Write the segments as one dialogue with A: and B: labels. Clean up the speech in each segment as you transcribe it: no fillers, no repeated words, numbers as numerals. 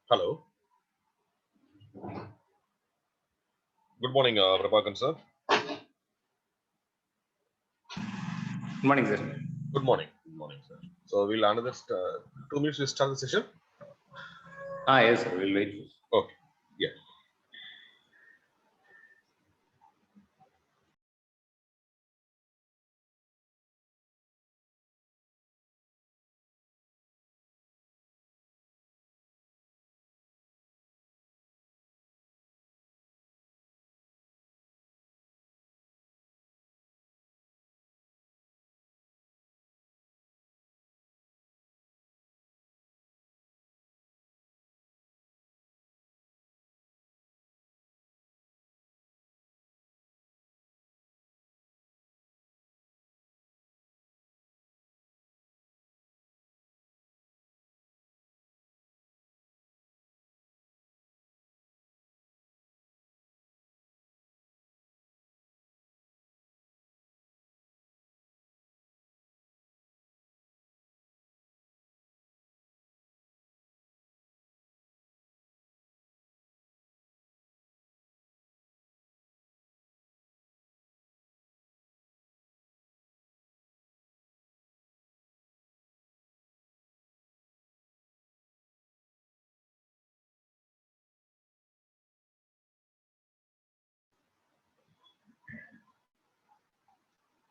A: Hello. Good morning, Prabhakan sir.
B: Good morning, sir.
A: Good morning. Good morning, sir. So we'll another 2 minutes to start the session.
B: Yes, sir. We'll wait.
A: Okay. Yeah.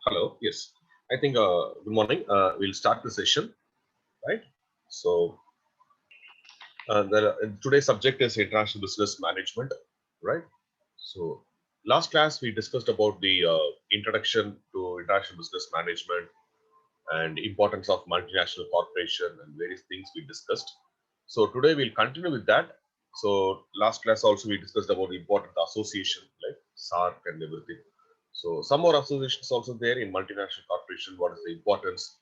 A: Hello. Yes. I think good morning. We'll start the session, right? So today's subject is international business management, right? So last class we discussed about the introduction to international business management and importance of multinational corporation and various things we discussed. So today we'll continue with that. So last class also we discussed about the important association like SARC and everything. So some more associations also there in multinational corporation. What is the importance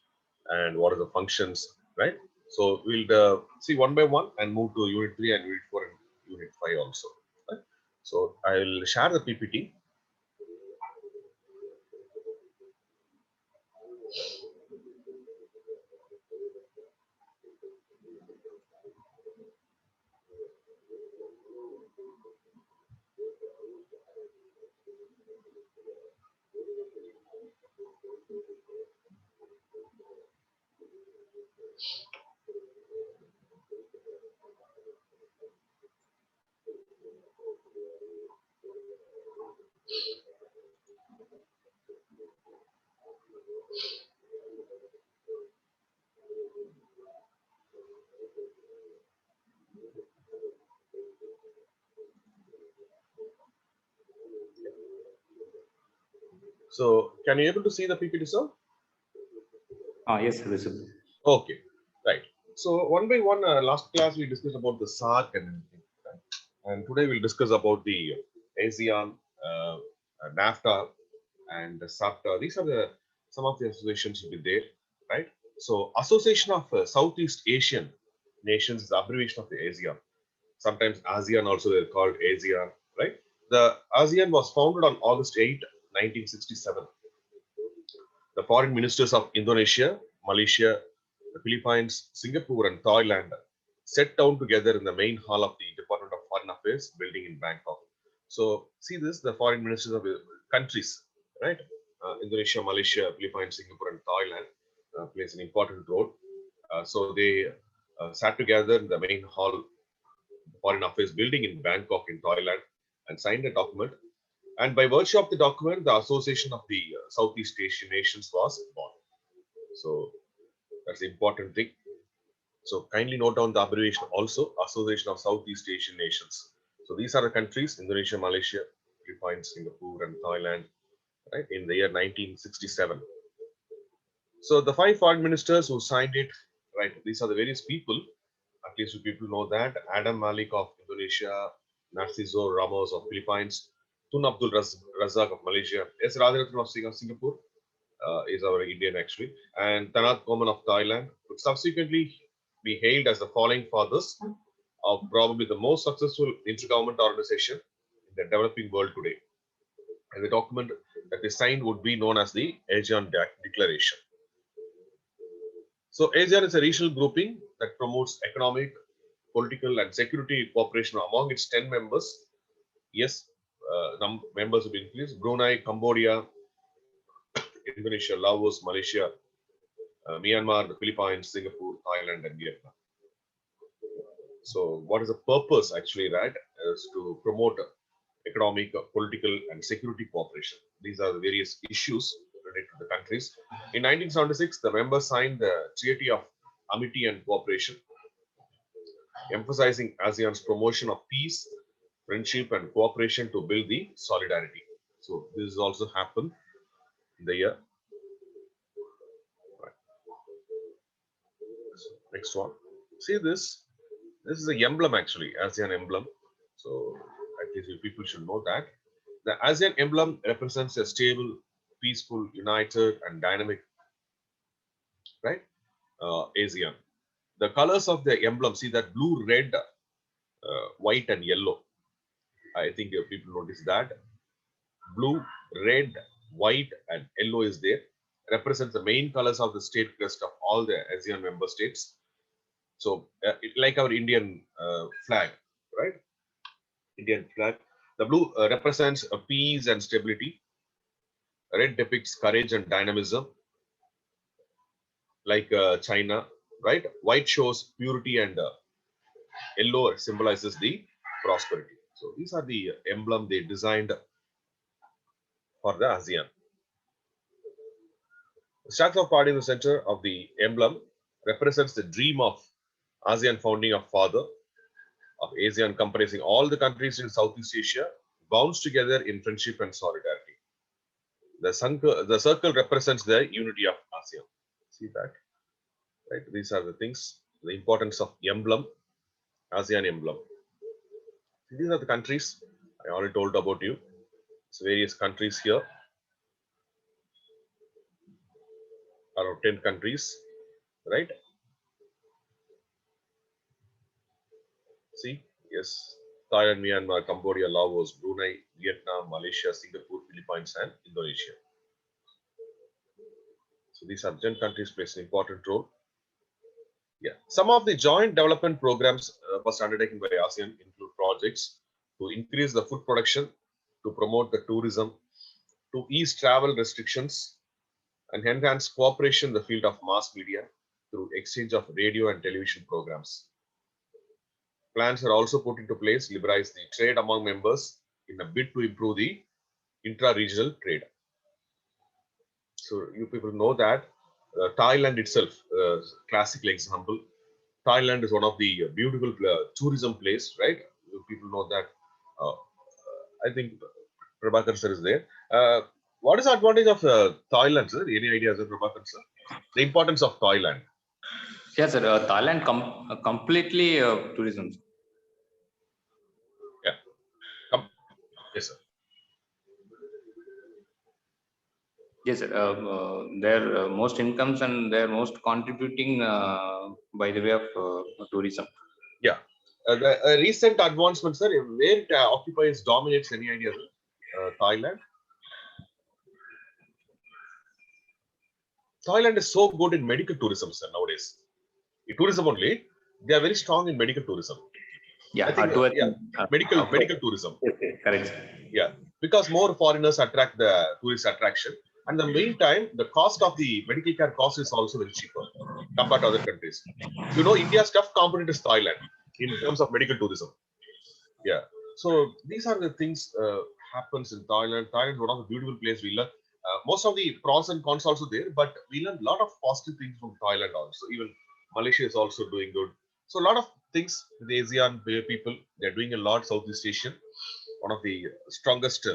A: and what are the functions, right? So we'll see one by one and move to unit 3 and unit 4 and unit 5 also. Right? So I'll share the PPT. So can you able to see the PPT, sir?
B: Yes, visible.
A: Okay, right. So one by one, last class we discussed about the SARC and everything, right? And today we'll discuss about the ASEAN, NAFTA, and the SAFTA. These are the some of the associations will be there, right? So Association of Southeast Asian Nations is the abbreviation of the ASEAN. Sometimes ASEAN also they're called ASEAN, right? The ASEAN was founded on August 8, 1967. The foreign ministers of Indonesia, Malaysia, the Philippines, Singapore, and Thailand sat down together in the main hall of the Department of Foreign Affairs building in Bangkok. So, see this the foreign ministers of countries, right? Indonesia, Malaysia, Philippines, Singapore, and Thailand plays an important role. So, they sat together in the main hall, Foreign Affairs building in Bangkok, in Thailand, and signed a document. And by virtue of the document, the Association of the Southeast Asian Nations was born. So that's the important thing. So kindly note down the abbreviation also, Association of Southeast Asian Nations. So these are the countries, Indonesia, Malaysia, Philippines, Singapore, and Thailand, right, in the year 1967. So the 5 foreign ministers who signed it, right, these are the various people, at least you people know that, Adam Malik of Indonesia, Narciso Ramos of Philippines, Tun Abdul Razak of Malaysia, S. Rajaratnam of Singapore, is our Indian actually, and Tanat Koman of Thailand, would subsequently be hailed as the founding fathers of probably the most successful intergovernmental organization in the developing world today. And the document that they signed would be known as the ASEAN Declaration. So ASEAN is a regional grouping that promotes economic, political and security cooperation among its 10 members. Yes, members will be increased. Brunei, Cambodia, Indonesia, Laos, Malaysia, Myanmar, the Philippines, Singapore, Thailand, and Vietnam. So, what is the purpose actually, right? Is to promote economic, political, and security cooperation. These are the various issues related to the countries. In 1976, the members signed the Treaty of Amity and Cooperation, emphasizing ASEAN's promotion of peace, friendship, and cooperation to build the solidarity. So, this has also happened in the year. Right. Next one. See this. This is the emblem actually, ASEAN emblem. So at least you people should know that. The ASEAN emblem represents a stable, peaceful, united, and dynamic, right? ASEAN. The colors of the emblem, see that blue, red, white, and yellow. I think people notice that. Blue, red, white, and yellow is there. Represents the main colors of the state crest of all the ASEAN member states. So, like our Indian flag, right? Indian flag. The blue represents peace and stability. Red depicts courage and dynamism, like China, right? White shows purity, and yellow symbolizes the prosperity. So these are the emblem they designed for the ASEAN. The statue of party in the center of the emblem represents the dream of ASEAN founding of father of ASEAN, comprising all the countries in Southeast Asia, bound together in friendship and solidarity. The circle represents the unity of ASEAN. See that? Right. These are the things, the importance of emblem, ASEAN emblem. These are the countries I already told about you. It's various countries here, around 10 countries, right? See, yes, Thailand, Myanmar, Cambodia, Laos, Brunei, Vietnam, Malaysia, Singapore, Philippines, and Indonesia. So these are 10 countries plays an important role. Yeah, some of the joint development programs first undertaken by ASEAN include projects to increase the food production, to promote the tourism, to ease travel restrictions, and enhance cooperation in the field of mass media through exchange of radio and television programs. Plans are also put into place to liberalize the trade among members in a bid to improve the intra-regional trade. So you people know that Thailand itself, classical example, Thailand is one of the beautiful tourism place, right? People know that. I think Prabhakar sir is there. What is the advantage of Thailand, sir? Any ideas, Prabhakar sir? The importance of Thailand.
B: Yes, sir. Thailand completely tourism.
A: Yeah. Yes, sir.
B: Yes, sir. Their most incomes and their most contributing by the way of tourism.
A: Yeah. The recent advancements, sir, where it occupies, dominates, any idea, sir? Thailand? Thailand is so good in medical tourism, sir, nowadays. In tourism only, they are very strong in medical tourism.
B: Yeah,
A: I think, medical tourism.
B: Okay, correct.
A: Yeah, because more foreigners attract the tourist attraction. And the meantime, the cost of the medical care cost is also very cheaper compared to other countries. You know, India's tough competitor is Thailand in terms of medical tourism. Yeah. So these are the things happens in Thailand. Thailand is one of the beautiful places we learn. Most of the pros and cons also there, but we learn a lot of positive things from Thailand also. Even Malaysia is also doing good. So a lot of things with the ASEAN people, they're doing a lot. Southeast Asian, one of the strongest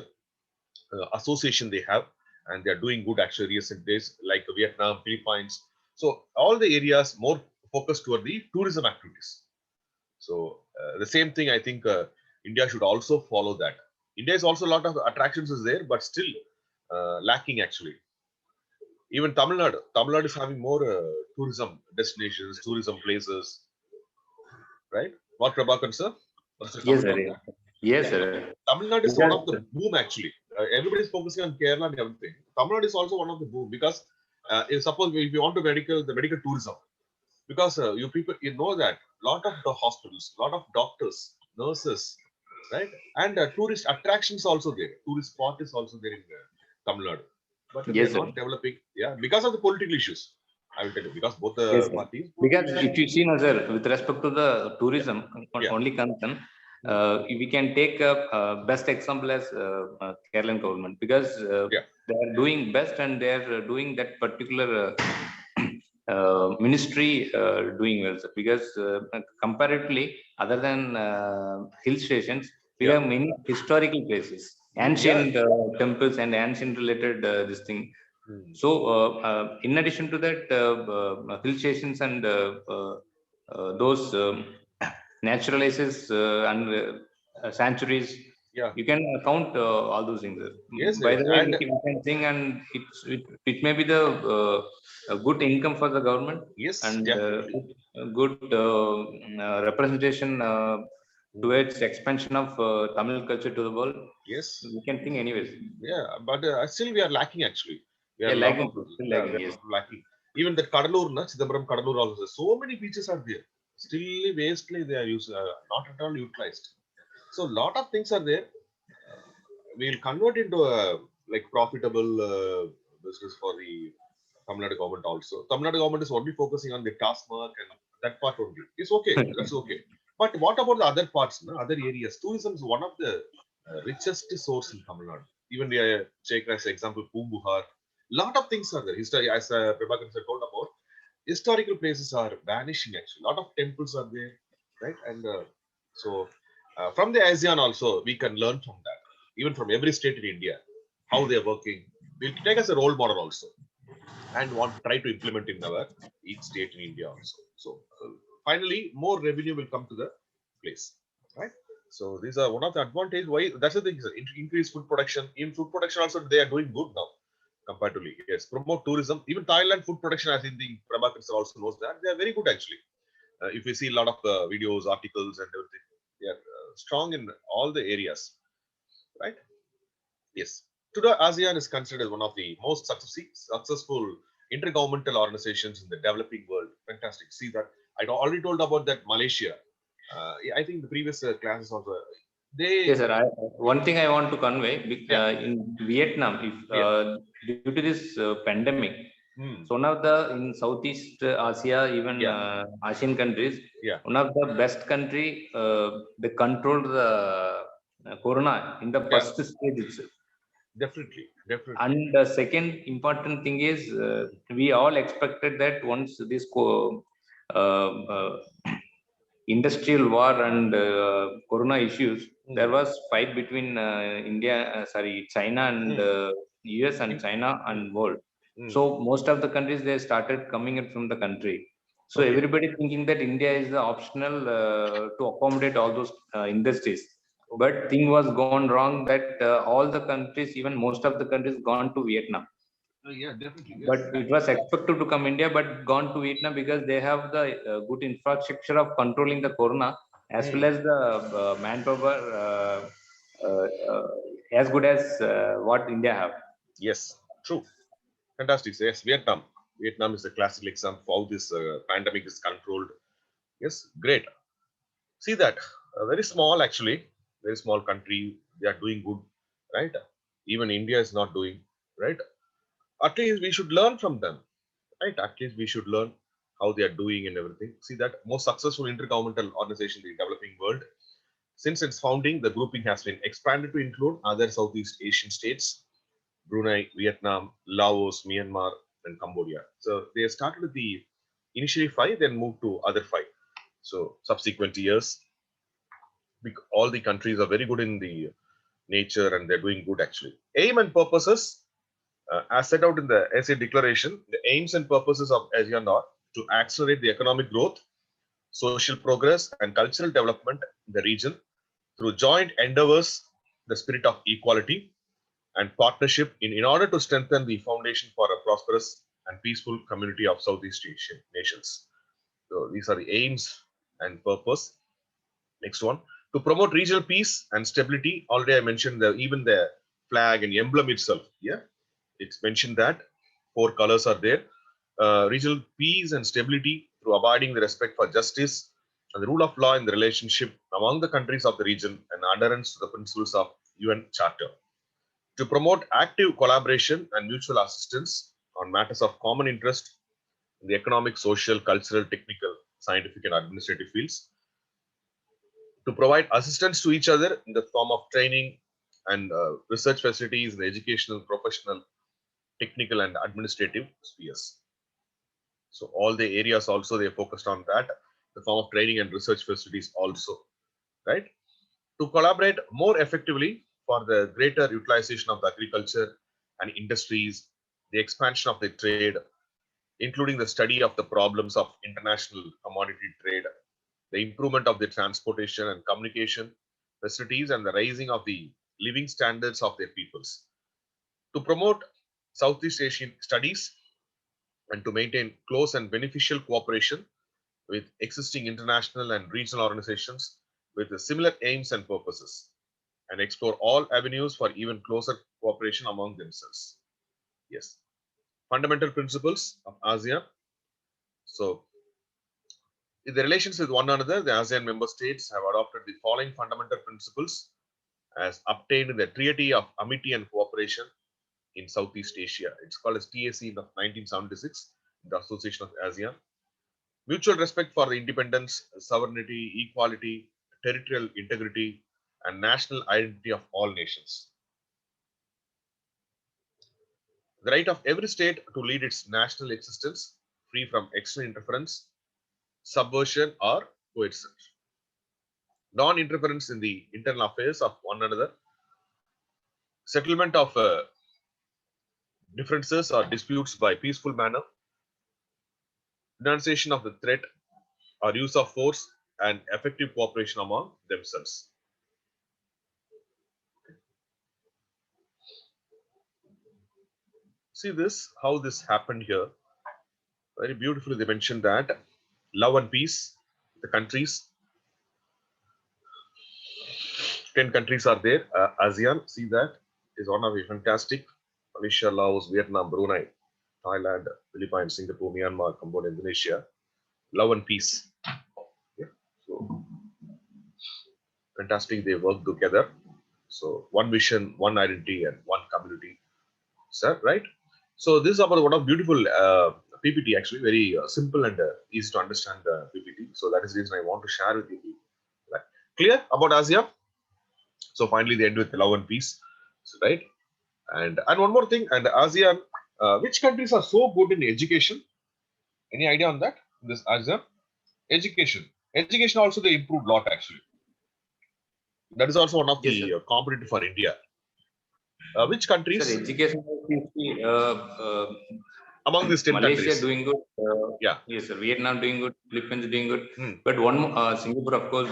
A: association they have, and they're doing good actually recent days, like Vietnam, Philippines. So all the areas more focused toward the tourism activities. So the same thing, I think India should also follow that. India is also a lot of attractions is there, but still lacking actually. Even Tamil Nadu is having more tourism destinations, tourism places, right? What Prabhakar sir? What's the
B: Yes,
A: comment on
B: sir.
A: that?
B: Yes, sir.
A: Tamil Nadu is one of the boom actually. Everybody is focusing on Kerala and everything. Tamil Nadu is also one of the boom because if you want to the medical tourism, because you people you know that lot of the hospitals, lot of doctors, nurses, right? And tourist attractions also there. Tourist spot is also there in Tamil Nadu. But they
B: Yes,
A: are
B: sir.
A: not developing, yeah, because of the political issues. I will tell you, because both
B: Yes,
A: the
B: sir.
A: parties,
B: Because
A: political
B: if
A: issues.
B: you see now, sir, with respect to the
A: Yeah,
B: tourism
A: yeah.
B: only concern,
A: Hmm.
B: we can take a best example as Kerala government, because
A: Yeah,
B: they are doing best and they are doing that particular ministry doing well, sir. Because comparatively, other than hill stations, we
A: yeah,
B: have many historical places,
A: yeah.
B: ancient temples and ancient related this thing.
A: Hmm.
B: So, in addition to that, hill stations and those naturalizes and sanctuaries,
A: Yeah,
B: you can count all those things.
A: yes,
B: By
A: yes.
B: the way,
A: And
B: we can sing, and it may be the a good income for the government
A: yes,
B: and
A: definitely.
B: a good representation
A: Hmm.
B: towards expansion of Tamil culture to the world.
A: Yes.
B: We can think anyways.
A: Yeah, but still we are lacking actually. We are
B: Yeah,
A: a lot of
B: lagging, still
A: we
B: lagging.
A: are
B: Yes.
A: lacking. Even the Kadalur, na, Chidambaram Kadalur also. So many beaches are there. Still vastly they are used, not at all utilized. So lot of things are there. We'll convert into a like profitable business for the Tamil Nadu government also. Tamil Nadu government is only focusing on the task work and that part only. It's okay. That's okay. But what about the other parts, no? Other areas? Tourism is one of the richest source in Tamil Nadu. Even the take as example, Pumbuhar. Lot of things are there. History, as Prabhakar sir told about, historical places are vanishing actually. Lot of temples are there, right? And from the ASEAN also, we can learn from that. Even from every state in India, how they are working. We'll take as a role model also and want try to implement in our each state in India also. So finally, more revenue will come to the place, right? So these are one of the advantage. Why that's the thing. Sir. Increase food production. In food production also, they are doing good now comparatively. Yes, promote tourism. Even Thailand food production, as in the Prabhakar sir also knows that they are very good actually. If you see a lot of videos, articles, and everything, they are strong in all the areas, right? Yes. Today, ASEAN is considered as one of the most successful intergovernmental organizations in the developing world. Fantastic. See that I already told about that Malaysia. Yeah, I think the previous classes also
B: Yes,
A: they
B: sir. One thing I want to convey
A: yeah
B: in Vietnam, if
A: yeah
B: due to this pandemic,
A: hmm,
B: so one of the in Southeast Asia, even
A: yeah
B: Asian countries,
A: yeah
B: one of the best country, they controlled the corona in the
A: yeah
B: first stage itself.
A: definitely
B: And the second important thing is we all expected that once this uh, uh, industrial war and corona issues, there
A: hmm,
B: was fight between China and
A: hmm,
B: US and China
A: hmm,
B: and world.
A: hmm.
B: So most of the countries they started coming in from the country. So
A: Okay
B: everybody thinking that India is the optional to accommodate all those industries.
A: okay
B: But thing was gone wrong that all the countries, even most of the countries, gone to Vietnam,
A: yeah definitely yes
B: but it was expected to come India, but gone to Vietnam because they have the good infrastructure of controlling the corona as well
A: hmm.
B: as the manpower uh, uh, as good as what India have.
A: Yes true fantastic yes Vietnam is a classical example of how this pandemic is controlled. Yes, great. See that very small actually, very small country. They are doing good, right? Even India is not doing right. At least we should learn from them, right? At least we should learn how they are doing and everything. See that most successful intergovernmental organization in the developing world. Since its founding, the grouping has been expanded to include other Southeast Asian states, Brunei, Vietnam, Laos, Myanmar, and Cambodia. So they started with the initially five, then moved to other five. So subsequent years, all the countries are very good in the nature and they're doing good actually. Aim and purposes, as set out in the SA declaration, the aims and purposes of ASEAN are to accelerate the economic growth, social progress, and cultural development in the region through joint endeavors, the spirit of equality and partnership in order to strengthen the foundation for a prosperous and peaceful community of Southeast Asian nations. So these are the aims and purpose. Next one, to promote regional peace and stability. Already I mentioned even the flag and emblem itself. Yeah, it's mentioned that four colors are there. Regional peace and stability through abiding the respect for justice, and the rule of law in the relationship among the countries of the region and adherence to the principles of UN Charter. To promote active collaboration and mutual assistance on matters of common interest in the economic, social, cultural, technical, scientific, and administrative fields. To provide assistance to each other in the form of training and research facilities in the educational, professional, technical, and administrative spheres. So all the areas also they focused on that, the form of training and research facilities also, right? To collaborate more effectively for the greater utilization of the agriculture and industries, the expansion of the trade, including the study of the problems of international commodity trade, the improvement of the transportation and communication facilities, and the raising of the living standards of their peoples. To promote Southeast Asian studies and to maintain close and beneficial cooperation with existing international and regional organizations with similar aims and purposes, and explore all avenues for even closer cooperation among themselves. Yes. Fundamental principles of ASEAN. So, in the relations with one another, the ASEAN member states have adopted the following fundamental principles as obtained in the Treaty of Amity and Cooperation in Southeast Asia. It's called as TAC of 1976, the Association of ASEAN. Mutual respect for the independence, sovereignty, equality, territorial integrity, and national identity of all nations. The right of every state to lead its national existence free from external interference, subversion, or coercion. Non-interference in the internal affairs of one another. Settlement of differences or disputes by peaceful manner. Denunciation of the threat or use of force and effective cooperation among themselves. See this, how this happened here. Very beautifully they mentioned that love and peace, the countries, 10 countries are there. ASEAN, see that is one of the fantastic. Malaysia, Laos, Vietnam, Brunei, Thailand, Philippines, Singapore, Myanmar, Cambodia, Indonesia. Love and peace. Yeah. So fantastic, they work together. So one vision, one identity, and one community. Sir, right? So this is about one of beautiful PPT, actually very simple and easy to understand PPT. So that is the reason I want to share with you. Right? Clear about ASEAN? So finally, they end with love and peace, so, right? And one more thing, and ASEAN, which countries are so good in education? Any idea on that? This ASEAN education, education also they improved a lot actually. That is also one of
B: Yes,
A: the
B: sir.
A: competitive for India. Which
B: Sir,
A: countries
B: education,
A: among these 10
B: Malaysia
A: countries?
B: doing good.
A: Yeah.
B: Yes, sir. Vietnam doing good. Philippines doing good.
A: Hmm.
B: But one Singapore, of course.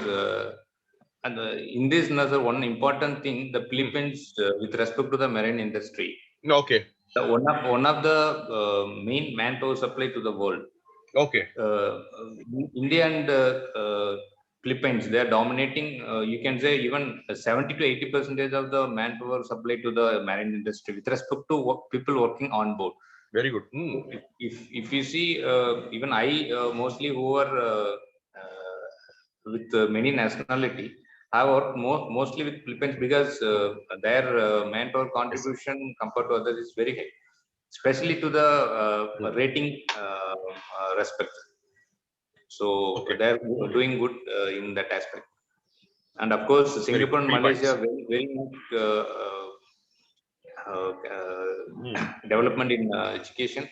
B: And in this, another one important thing, the Philippines, with respect to the marine industry,
A: Okay.
B: one of the main manpower supply to the world.
A: Okay.
B: India and Philippines, they are dominating. You can say even 70 to 80% of the manpower supply to the marine industry with respect to people working on board.
A: Very good.
B: If you see, even I mostly who are with many nationality, I work mostly with Philippines because their manpower contribution compared to others is very high, especially to the rating respect. So
A: Okay.
B: they're doing good in that aspect. And of course, Singapore and Malaysia very very much development in education,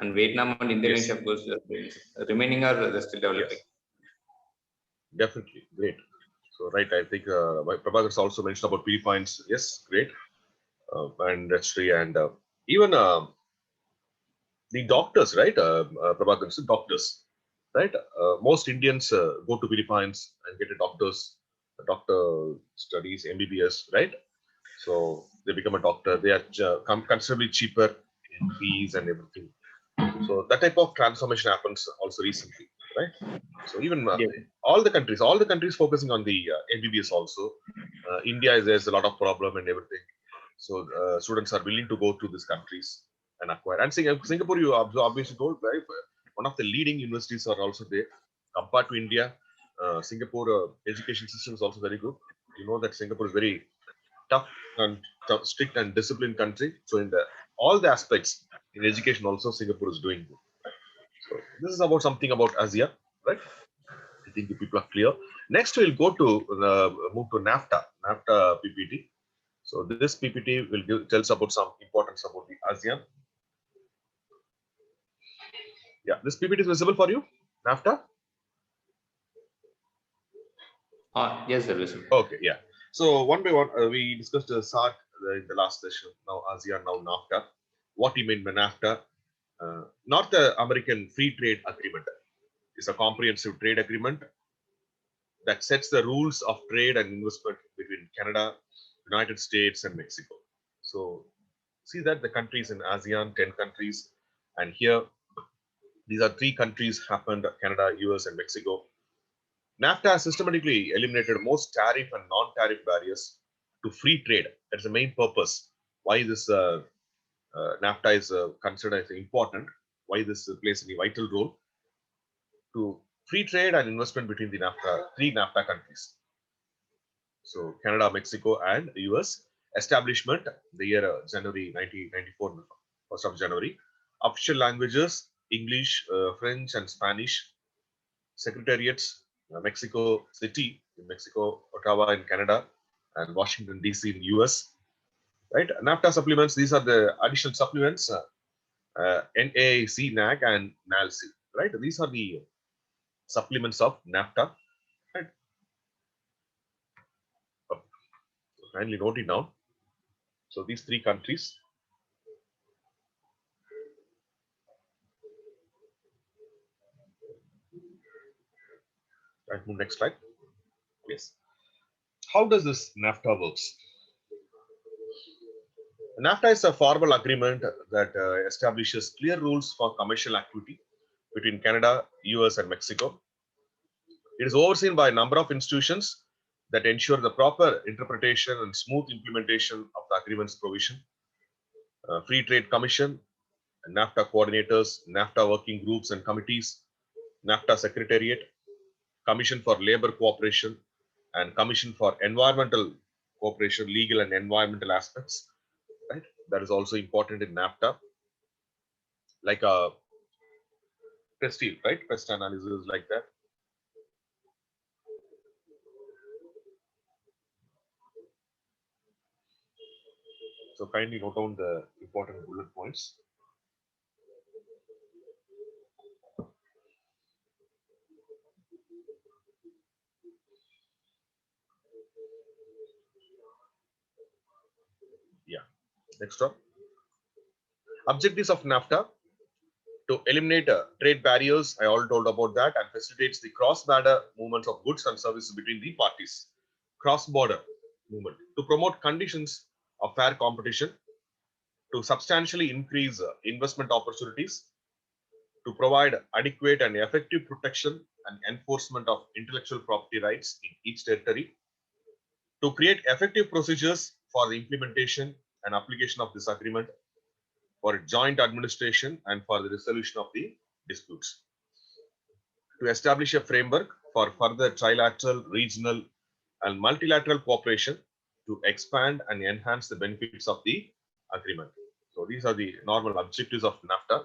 B: and Vietnam and Indonesia, of course, remaining are still developing.
A: Yes. Definitely great. So right, I think Prabhakar also mentioned about Philippines. Yes, great. And industry and even the doctors, right? Prabhakar, so doctors, right? Most Indians go to Philippines and get a doctor studies MBBS, right? So they become a doctor. They are considerably cheaper in fees and everything. So that type of transformation happens also recently, right? So even all the countries focusing on the MBBS also. India there's a lot of problem and everything. So students are willing to go to these countries and acquire. And Singapore, you obviously told, right? One of the leading universities are also there compared to India. Singapore education system is also very good. You know that Singapore is very tough and strict and disciplined country. So in the all the aspects in education also Singapore is doing good. So this is about something about Asia, right? I think the people are clear. Next, we'll go to move to NAFTA PPT. So this PPT will tells about some importance about the ASEAN. Yeah, this PPT is visible for you, NAFTA.
B: Yes, sir. Listen.
A: Okay, yeah. So one by one, we discussed the SARC in the last session. Now ASEAN, now NAFTA. What you mean by NAFTA? North American Free Trade Agreement is a comprehensive trade agreement that sets the rules of trade and investment between Canada, United States, and Mexico. So see that the countries in ASEAN, 10 countries, and here these are 3 countries happened: Canada, US, and Mexico. NAFTA has systematically eliminated most tariff and non-tariff barriers to free trade. That's the main purpose why this NAFTA is considered as important, why this plays a vital role to free trade and investment between the NAFTA, 3 NAFTA countries. So Canada, Mexico, and US. Establishment the year January 1994, 1st of January. Official languages: English, French, and Spanish. Secretariats: Mexico City in Mexico, Ottawa in Canada, and Washington DC in US. Right? NAFTA supplements. These are the additional supplements: NAAC, NAC, and NALC. Right? These are the supplements of NAFTA. Right? Kindly note it down. So these 3 countries. Right, move next slide. Yes. How does this NAFTA works? NAFTA is a formal agreement that establishes clear rules for commercial activity between Canada, US, and Mexico. It is overseen by a number of institutions that ensure the proper interpretation and smooth implementation of the agreement's provision. Free Trade Commission, NAFTA coordinators, NAFTA working groups and committees, NAFTA Secretariat, Commission for Labor Cooperation, and Commission for Environmental Cooperation, legal and environmental aspects. Right, that is also important in NAFTA, like a pest, right? Pest analysis like that. So kindly note down the important bullet points. Yeah. Next one. Objectives of NAFTA: to eliminate trade barriers. I already told about that, and facilitates the cross-border movement of goods and services between the parties. Cross-border movement to promote conditions of fair competition, to substantially increase investment opportunities, to provide adequate and effective protection and enforcement of intellectual property rights in each territory, to create effective procedures for the implementation and application of this agreement, for joint administration and for the resolution of the disputes, to establish a framework for further trilateral, regional, and multilateral cooperation to expand and enhance the benefits of the agreement. So these are the normal objectives of NAFTA.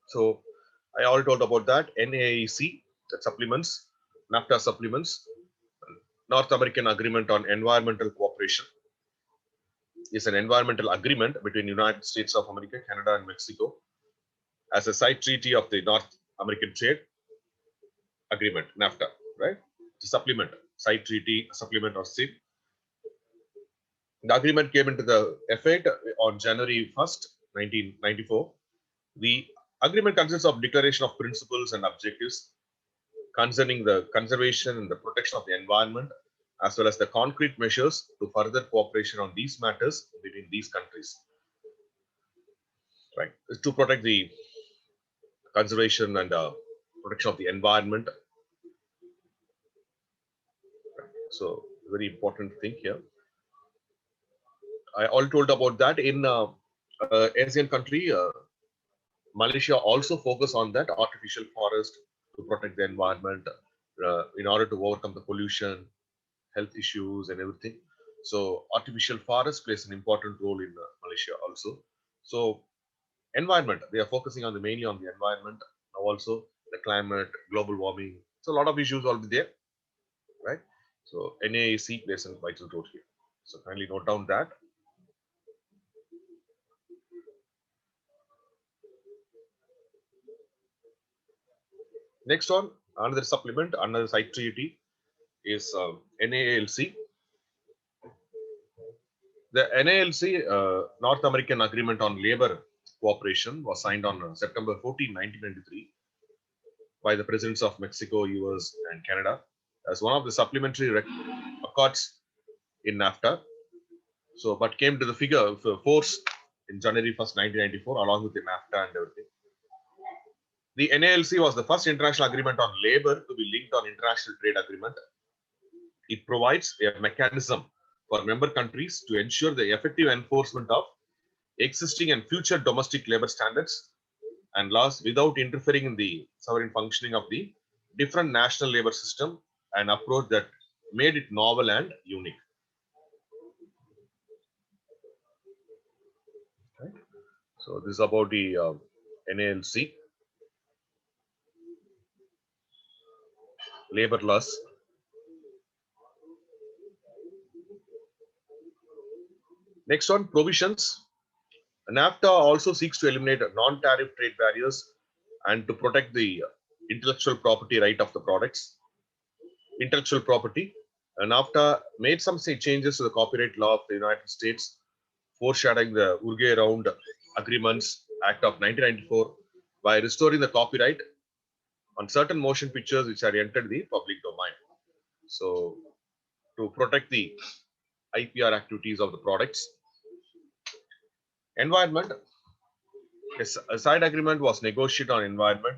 A: So I already told about that. NAAC, that supplements, NAFTA supplements, North American Agreement on Environmental Cooperation is an environmental agreement between United States of America, Canada, and Mexico as a side treaty of the North American Trade Agreement, NAFTA, right? To supplement, side treaty, supplement, or SIP. The agreement came into the effect on January 1st, 1994. The agreement consists of declaration of principles and objectives concerning the conservation and the protection of the environment, as well as the concrete measures to further cooperation on these matters between these countries. Right, to protect the conservation and protection of the environment. So very important thing here. I all told about that. In Asian country, Malaysia also focus on that artificial forest to protect the environment in order to overcome the pollution, health issues, and everything. So artificial forest plays an important role in Malaysia also. So environment, they are focusing on the mainly on the environment. Now also the climate, global warming. So a lot of issues will be there, right? So NAAC plays a vital role here. So kindly note down that. Next one, another supplement, another site treaty is NALC. The NALC, North American Agreement on Labor Cooperation, was signed on September 14, 1993 by the presidents of Mexico, US, and Canada as one of the supplementary accords in NAFTA. So, but came to the figure of force in January 1st, 1994, along with the NAFTA and everything. The NALC was the first international agreement on labor to be linked on international trade agreement. It provides a mechanism for member countries to ensure the effective enforcement of existing and future domestic labor standards and laws without interfering in the sovereign functioning of the different national labor system, an approach that made it novel and unique. Okay. So this is about the NALC, labor laws. Next one, provisions. NAFTA also seeks to eliminate non-tariff trade barriers and to protect the intellectual property right of the products. Intellectual property. NAFTA made some changes to the copyright law of the United States, foreshadowing the Uruguay Round Agreements Act of 1994 by restoring the copyright on certain motion pictures which are entered the public domain. So, to protect the IPR activities of the products. Environment. A side agreement was negotiated on environment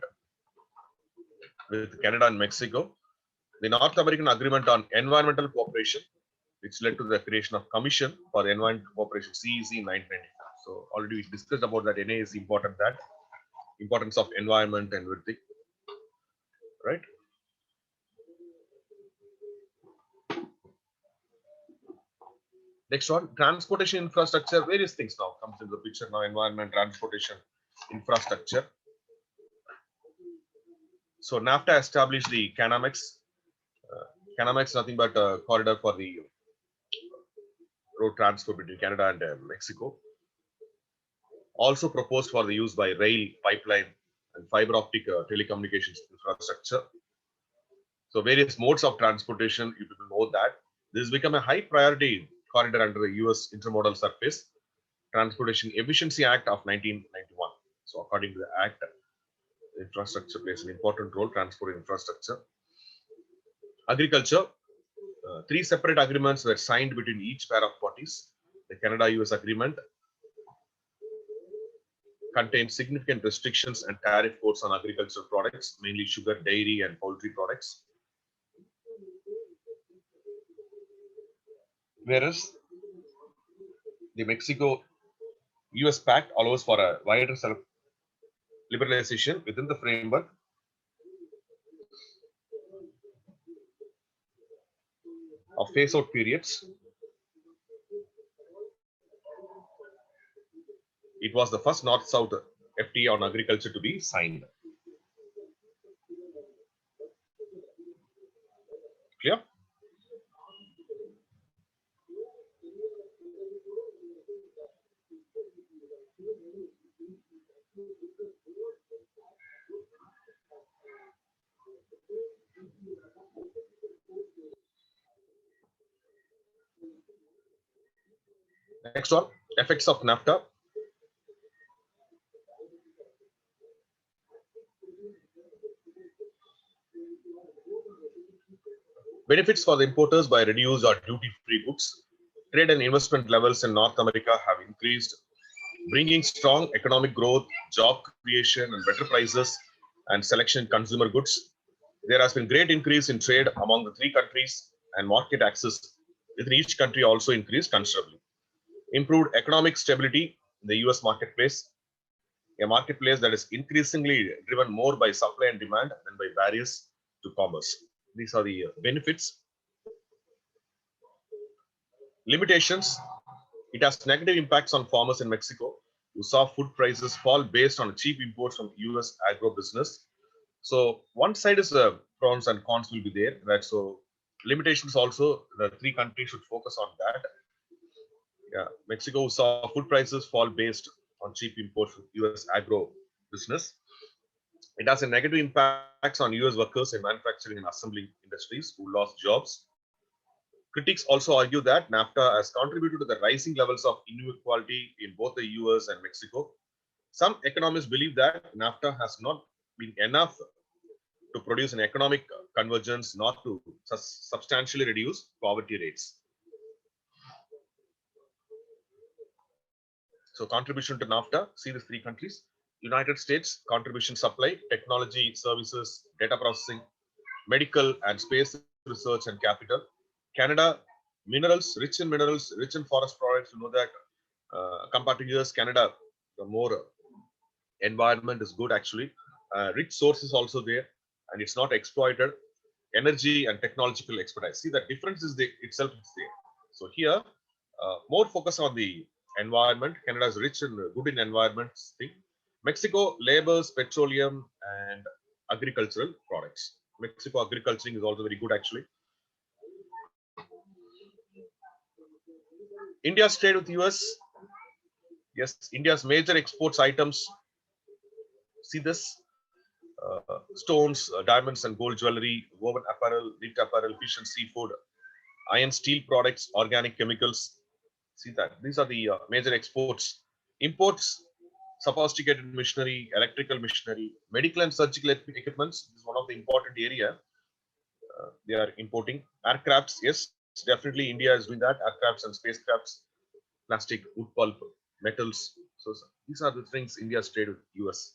A: with Canada and Mexico. The North American Agreement on Environmental Cooperation, which led to the creation of Commission for Environmental Cooperation (CEC) in 1994. So already we discussed about that. NA is important, that importance of environment and everything, right? Next one, transportation infrastructure. Various things now comes into the picture now. Environment, transportation, infrastructure. So NAFTA established the CANAMEX. CANAMEX nothing but a corridor for the road transport between Canada and Mexico. Also proposed for the use by rail, pipeline, and fiber optic telecommunications infrastructure. So various modes of transportation, you people know that. This has become a high priority corridor under the US Intermodal Surface Transportation Efficiency Act of 1991. So according to the Act, infrastructure plays an important role, transport infrastructure. Agriculture, 3 separate agreements were signed between each pair of parties. The Canada-US agreement contains significant restrictions and tariff codes on agricultural products, mainly sugar, dairy, and poultry products. Whereas the Mexico-US Pact allows for a wider liberalization within the framework of phase-out periods. It was the first North-South FTA on agriculture to be signed. Clear? Next one, effects of NAFTA. Benefits for the importers by reduced or duty-free goods. Trade and investment levels in North America have increased, bringing strong economic growth, job creation, and better prices and selection in consumer goods. There has been great increase in trade among the 3 countries, and market access within each country also increased considerably. Improved economic stability in the US marketplace, a marketplace that is increasingly driven more by supply and demand than by barriers to commerce. These are the benefits. Limitations, it has negative impacts on farmers in Mexico who saw food prices fall based on cheap imports from US agro business. So one side is the pros and cons will be there, right? So limitations also, the three countries should focus on that. Yeah, Mexico saw food prices fall based on cheap imports from US agro business. It has a negative impacts on US workers in manufacturing and assembly industries who lost jobs. Critics also argue that NAFTA has contributed to the rising levels of inequality in both the US and Mexico. Some economists believe that NAFTA has not been enough to produce an economic convergence, not to substantially reduce poverty rates. So contribution to NAFTA, see these three countries. United States, contribution supply, technology, services, data processing, medical and space research and capital. Canada, minerals, rich in forest products. You know that compared to US, Canada, the more environment is good actually. Rich sources also there, and it's not exploited. Energy and technological expertise. See, the difference is itself is there. So here, more focus on the environment. Canada is rich and good in environment thing. Mexico, labors, petroleum, and agricultural products. Mexico agriculture is also very good actually. India's trade with US. Yes, India's major exports items. See this. Stones, diamonds and gold jewelry, woven apparel, knit apparel, fish and seafood, iron steel products, organic chemicals. See that these are the major exports. Imports, sophisticated machinery, electrical machinery, medical and surgical equipments. This is one of the important area they are importing. Aircrafts, yes, definitely India is doing that. Aircrafts and spacecrafts, plastic, wood pulp, metals. So these are the things India's trade with US.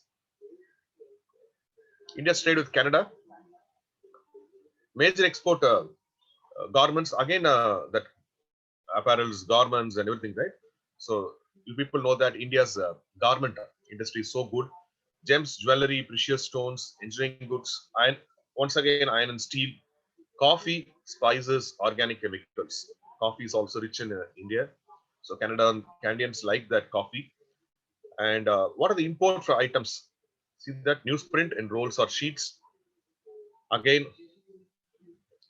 A: India's trade with Canada. Major export garments, again that apparels, garments and everything, right? So you people know that India's garment industry is so good. Gems, jewelry, precious stones, engineering goods, iron, once again iron and steel, coffee, spices, organic chemicals. Coffee is also rich in India. So Canadians like that coffee. And what are the import for items? See that newsprint in rolls or sheets. Again,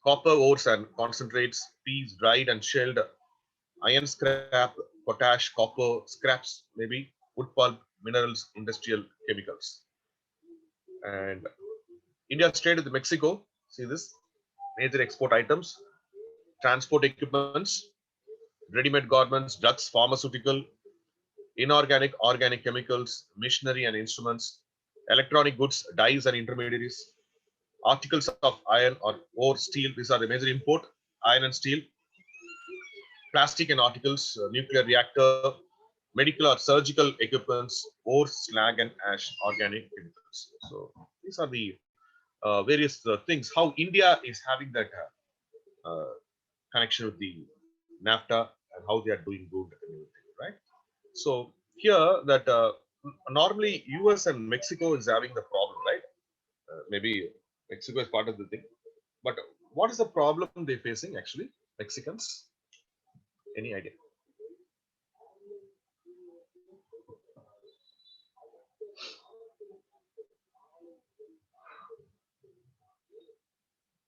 A: copper ores and concentrates, peas dried and shelled, iron scrap, potash, copper, scraps, maybe wood pulp, minerals, industrial chemicals. And India's trade with Mexico, see this, major export items, transport equipments, ready-made garments, drugs, pharmaceutical, inorganic, organic chemicals, machinery and instruments, electronic goods, dyes and intermediaries, articles of iron or steel. These are the major import, iron and steel, plastic and articles, nuclear reactor, medical or surgical equipments, ore, slag and ash, organic chemicals. So these are the various things. How India is having that connection with the NAFTA and how they are doing good and everything, right? So here that normally US and Mexico is having the problem, right? Maybe Mexico is part of the thing, but what is the problem they're facing actually, Mexicans? Any idea?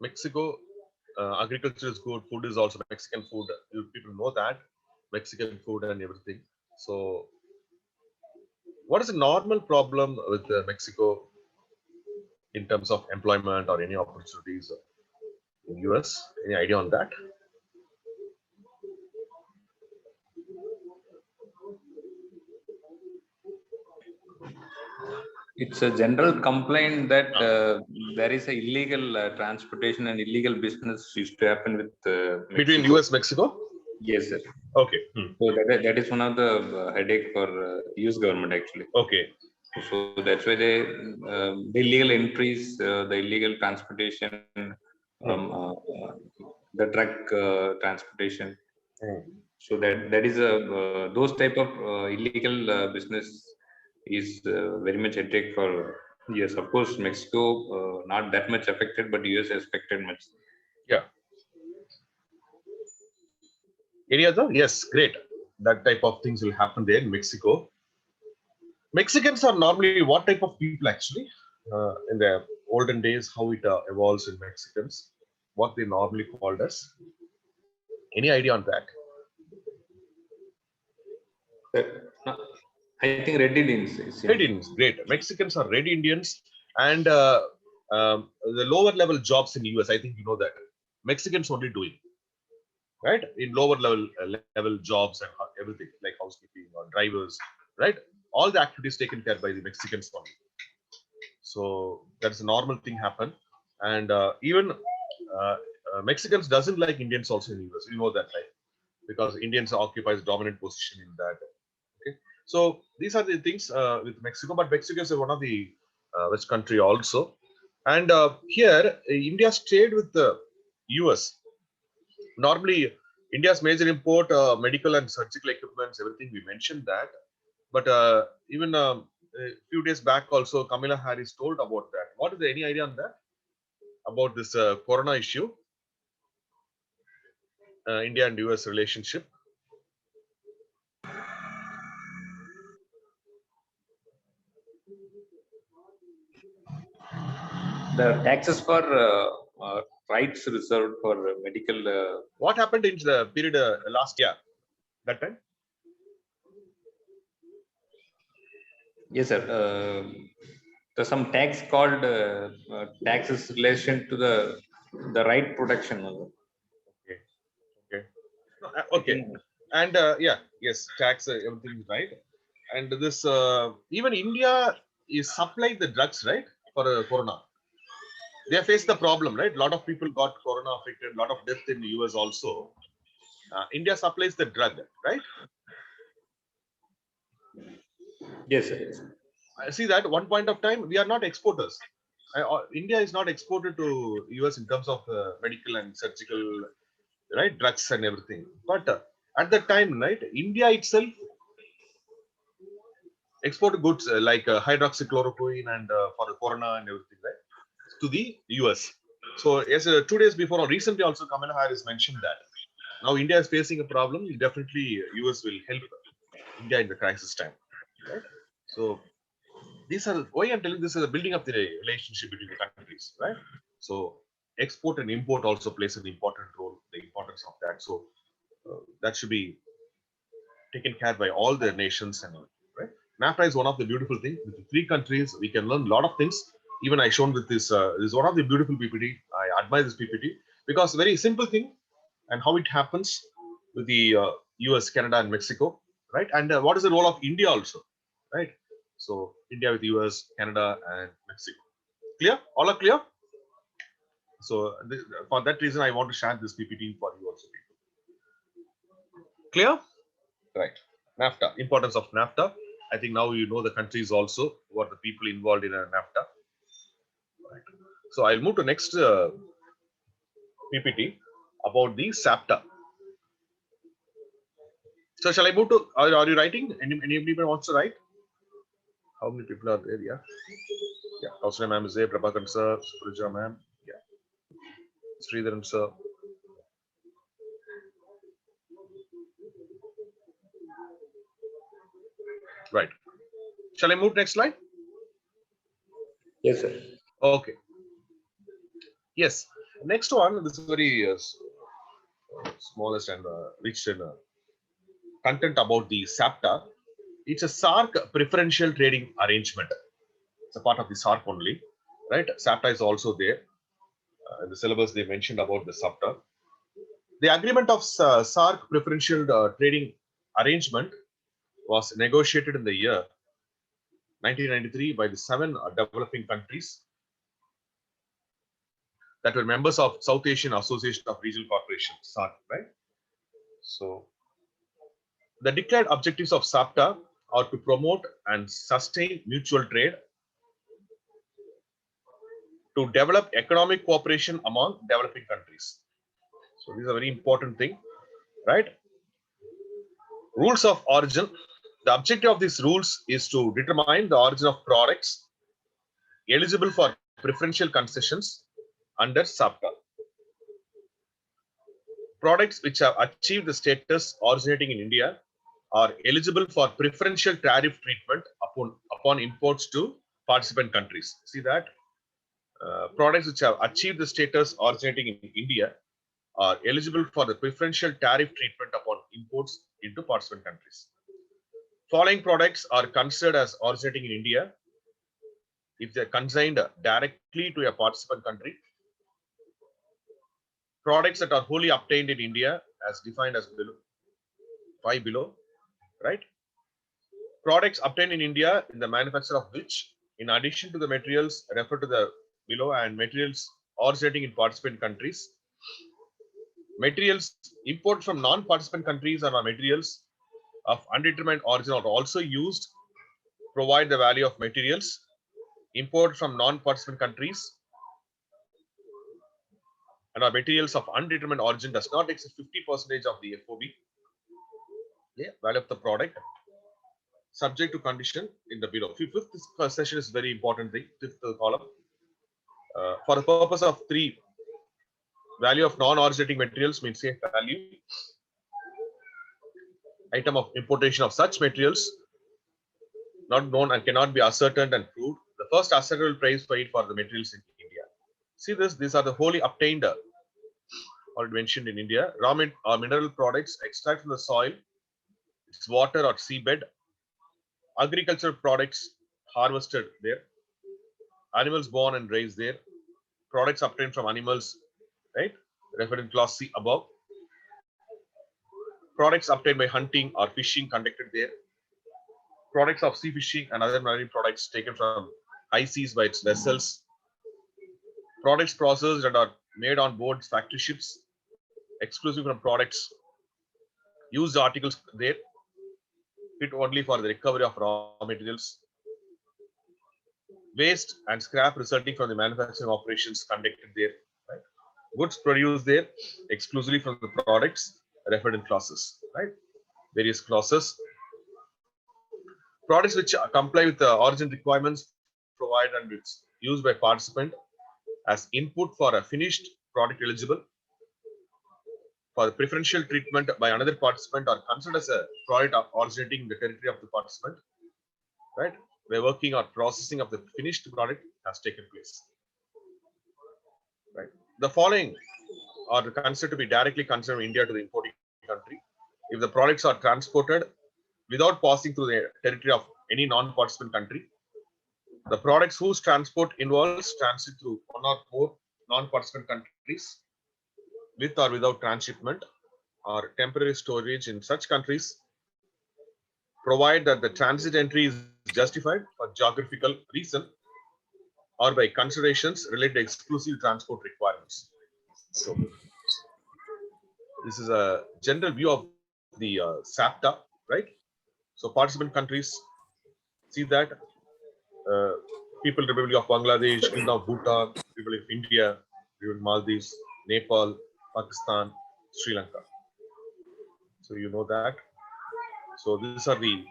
A: Mexico, agriculture is good, food is also Mexican food. You people know that Mexican food and everything. So, what is the normal problem with Mexico in terms of employment or any opportunities in US? Any idea on that?
B: It's a general complaint that there is a illegal transportation and illegal business used to happen with
A: Between
B: Mexico.
A: US Mexico?
B: Yes, sir.
A: Okay.
B: So that is one of the headache for US government actually.
A: Okay.
B: So that's why the illegal entries, the illegal transportation, the drug transportation. So that is a those type of illegal business is very much headache for US. Of course, Mexico not that much affected, but US affected much.
A: Yeah. Any other? Yes, great. That type of things will happen there in Mexico. Mexicans are normally what type of people actually? In the olden days, how it evolves in Mexicans, what they normally called as. Any idea on that?
B: Uh, I think Red Indians.
A: Red Indians, great. Mexicans are red Indians, and the lower level jobs in US. I think you know that Mexicans only doing right in lower level jobs and everything like housekeeping or drivers, right? All the activities taken care by the Mexicans only. So that's a normal thing happen, and even Mexicans doesn't like Indians also in US. You know that, right? Because Indians occupies dominant position in that. Okay, so these are the things with Mexico, but Mexico is one of the West country also, and here India's trade with the US. Normally, India's major import medical and surgical equipments, everything we mentioned that, but even a few days back also, Kamala Harris told about that. What is there any idea on that about this Corona issue, India and US relationship?
B: The taxes for rights reserved for medical.
A: What happened in the period last year? That time?
B: Yes, sir. There's some tax called taxes relation to the right protection.
A: Okay. Okay. No,
B: I
A: okay.
B: think
A: And yeah, yes, tax, everything is right. And this, even India is supplied the drugs, right, for Corona. They have faced the problem, right? A lot of people got Corona affected, a lot of death in the US also. India supplies the drug, right?
B: yes, sir. Yes.
A: I see that one point of time, we are not exporters. India is not exported to US in terms of medical and surgical, right, drugs and everything. But at that time, right, India itself export goods like hydroxychloroquine and for the corona and everything, right, to the US. So, yes, 2 days before, or recently also, Kamala Harris mentioned that now India is facing a problem. Definitely, US will help India in the crisis time, right? So, these are why I'm telling this is a building up the relationship between the countries, right? So, export and import also plays an important role. The importance of that. So, that should be taken care by all the nations and all, right? NAFTA is one of the beautiful things. With the three countries, we can learn a lot of things. Even I shown with this, this is one of the beautiful PPT. I admire this PPT because very simple thing and how it happens with the US, Canada, and Mexico, right? And what is the role of India also, right? So India with US, Canada, and Mexico. Clear? All are clear? So for that reason, I want to share this PPT for you also. Clear? Right. NAFTA, importance of NAFTA. I think now you know the countries also, who are the people involved in a NAFTA. Right. So I'll move to next PPT about the SAPTA. So shall I move to, are you writing? Anybody wants to write? How many people are there? Yeah. Yeah. Kausana ma'am is there, Prabhakaran sir, Supraja ma'am. Yeah. Sridharan sir. Right. Shall I move next slide?
B: Yes, sir.
A: Okay. Yes. Next one, this is very smallest and rich in content about the SAPTA. It's a SARC preferential trading arrangement. It's a part of the SARC only, right? SAPTA is also there. In the syllabus, they mentioned about the SAPTA. The agreement of SARC preferential trading arrangement was negotiated in the year 1993 by the 7 developing countries that were members of South Asian Association of Regional Corporations, SARC, right? So, the declared objectives of SAPTA are to promote and sustain mutual trade, to develop economic cooperation among developing countries. So, this is a very important thing, right? Rules of origin. The objective of these rules is to determine the origin of products eligible for preferential concessions under SAFTA. Products which have achieved the status originating in India are eligible for preferential tariff treatment upon imports to participant countries. See that? Products which have achieved the status originating in India are eligible for the preferential tariff treatment upon imports into participant countries. Following products are considered as originating in India if they are consigned directly to a participant country. Products that are wholly obtained in India as defined as below, right? Products obtained in India in the manufacture of which, in addition to the materials referred to the below and materials originating in participant countries, materials imported from non-participant countries or materials of undetermined origin are also used, provide the value of materials imported from non-participant countries and our materials of undetermined origin does not exceed 50% of the FOB, value of the product, subject to condition in the below. Fifth session is very important thing, fifth column. For the purpose of 3, value of non-originating materials means safe value, item of importation of such materials not known and cannot be ascertained and proved. The first ascertainable price paid for the materials in India. See this, these are the wholly obtained, already mentioned in India, raw or mineral products extracted from the soil, its water or seabed, agricultural products harvested there, animals born and raised there, products obtained from animals, right? Referred in clause C above. Products obtained by hunting or fishing conducted there. Products of sea fishing and other marine products taken from high seas by its vessels. Products processed that are made on board factory ships, exclusive from products. Used articles there, fit only for the recovery of raw materials. Waste and scrap resulting from the manufacturing operations conducted there. Right? Goods produced there exclusively from the products referred in clauses. Right? Various clauses. Products which comply with the origin requirements provided and it's used by participant as input for a finished product eligible for the preferential treatment by another participant are considered as a product originating in the territory of the participant, right? Where working or processing of the finished product has taken place, right? The following are considered to be directly concerned India to the importing country. If the products are transported without passing through the territory of any non-participant country, the products whose transport involves transit through one or more non-participant countries with or without transshipment or temporary storage in such countries, provide that the transit entry is justified for geographical reason or by considerations related to exclusive transport requirements. So, this is a general view of the SAFTA, right? So, participant countries, see that People Republic of Bangladesh, Kingdom of Bhutan, Republic of India, Republic of Maldives, Nepal, Pakistan, Sri Lanka. So you know that. So these are the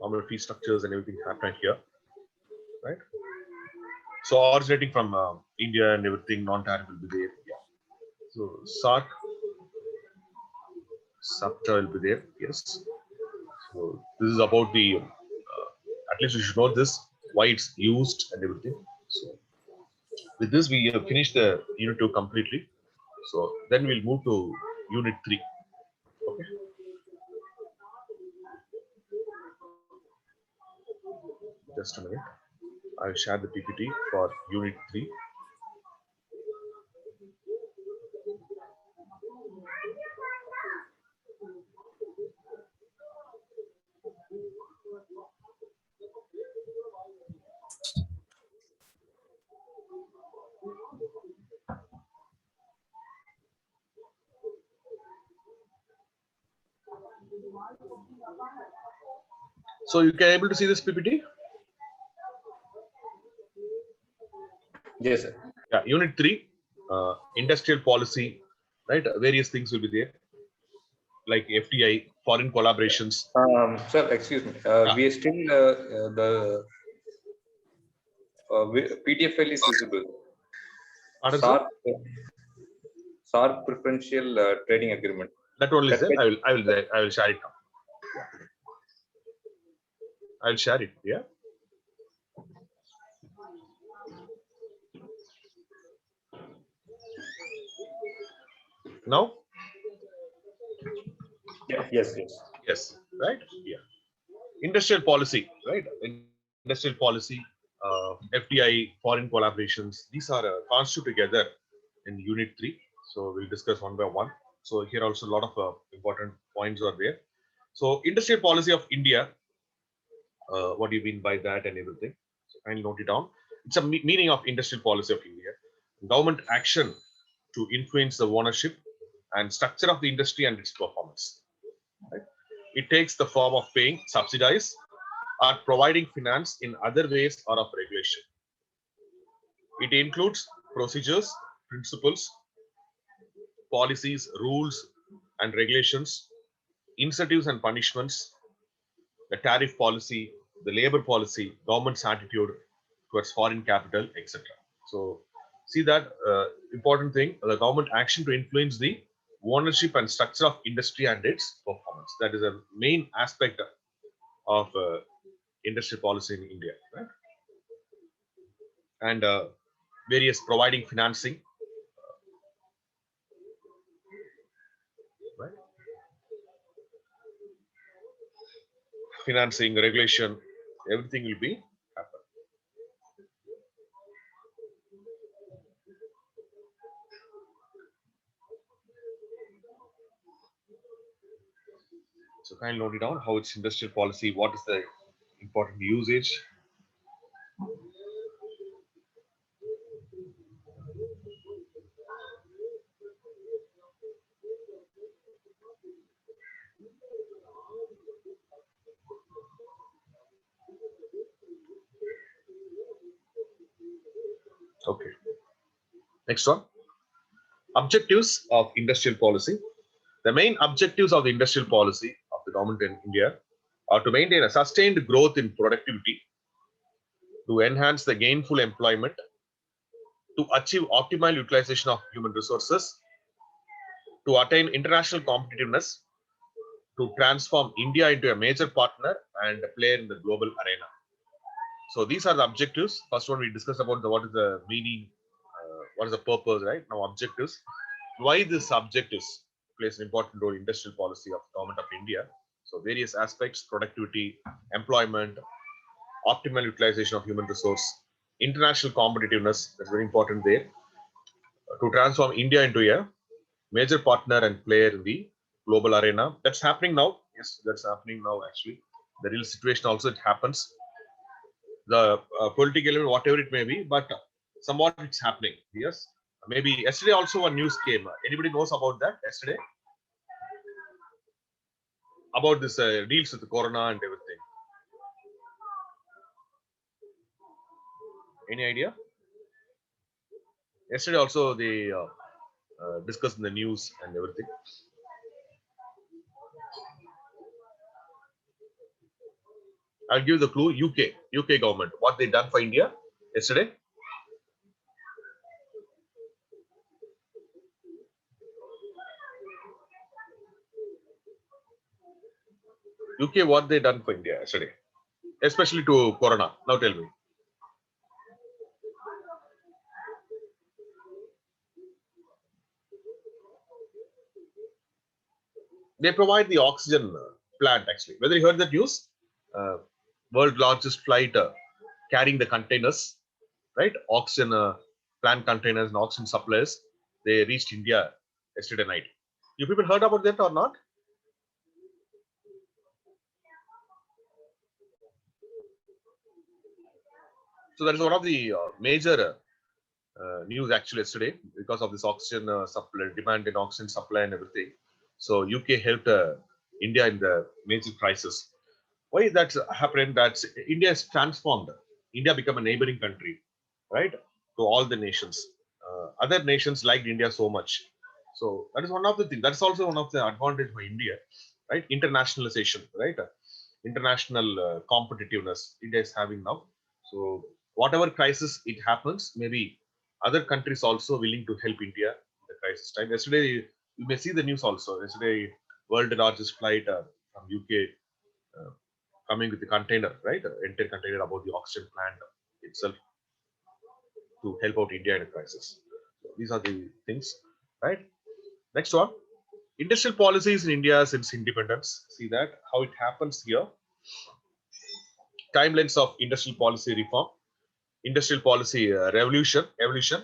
A: normal fee structures and everything happening here, right? So originating from India and everything, non-tariff will be there. Yeah. So SARC, SAFTA will be there. Yes. So this is about the. At least you should know this, why it's used and everything. So with this, we have finished the unit 2 completely. So then we'll move to unit 3. Okay. Just a minute. I'll share the PPT for unit 3. So you can able to see this PPT?
B: Yes, sir.
A: Yeah, unit 3, industrial policy, right? Various things will be there. like FDI, foreign collaborations.
B: Sir, excuse me. We are still the PTFL is visible.
A: Pardon, sir?
B: SARC, SARC preferential trading agreement.
A: That only is
B: That
A: there.
B: page,
A: I will share it now. I'll share it. Yeah. Now.
B: yeah, yes, yes.
A: Yes. Right. Yeah. Industrial policy. Right. Industrial policy. FDI, foreign collaborations. These are constituted together in Unit 3. So we'll discuss one by one. So here also a lot of important points are there. So industrial policy of India. What do you mean by that and everything? So kindly note it down. It's a meaning of industrial policy of India. Government action to influence the ownership and structure of the industry and its performance. Right? It takes the form of paying subsidies or providing finance in other ways or of regulation. It includes procedures, principles, policies, rules, and regulations, incentives and punishments, the tariff policy, the labor policy, government's attitude towards foreign capital, etc. So, see that important thing: the government action to influence the ownership and structure of industry and its performance. That is a main aspect of industrial policy in India, right? And various providing financing, right? Financing, regulation, everything will be happen. So kindly note it down how it's industrial policy, what is the important usage. Okay. Next one. Objectives of industrial policy. The main objectives of the industrial policy of the government in India are to maintain a sustained growth in productivity, to enhance the gainful employment, to achieve optimal utilization of human resources, to attain international competitiveness, to transform India into a major partner and a player in the global arena. So these are the objectives. First one we discussed about what is the meaning, what is the purpose, right? Now objectives. Why this objectives plays an important role in industrial policy of government of India. So various aspects: productivity, employment, optimal utilization of human resource, international competitiveness. That's very important there. To transform India into a major partner and player in the global arena. That's happening now. Yes, that's happening now. Actually, the real situation also it happens. The political level, whatever it may be, but somewhat it's happening. Yes, maybe yesterday also a news came. Anybody knows about that yesterday? About this deals with the corona and everything. Any idea? Yesterday also they discussed in the news and everything. I'll give the clue. UK government. What they done for India yesterday? UK, what they done for India yesterday, especially to corona. Now tell me. They provide the oxygen plant actually. Whether you heard that news? Uh, World largest flight carrying the containers, right? Oxygen plant containers and oxygen supplies. They reached India yesterday night. You people heard about that or not? So that is one of the major news actually yesterday because of this oxygen supply, demand in oxygen supply and everything. So UK helped India in the major crisis. Why that's happened? That India is transformed. India become a neighboring country, right, to all the nations. Other nations liked India so much, So that is one of the things. That's also one of the advantage for India, right? Internationalization, right? International competitiveness India is having now. So whatever crisis it happens, maybe other countries also willing to help India in the crisis time. Yesterday, you may see the news also. Yesterday, world largest flight from UK uh, coming with the container, right? Entire container about the oxygen plant itself to help out India in a crisis. So these are the things, right? Next one, industrial policies in India since independence. See that how it happens here. Timelines of industrial policy reform, industrial policy revolution, evolution.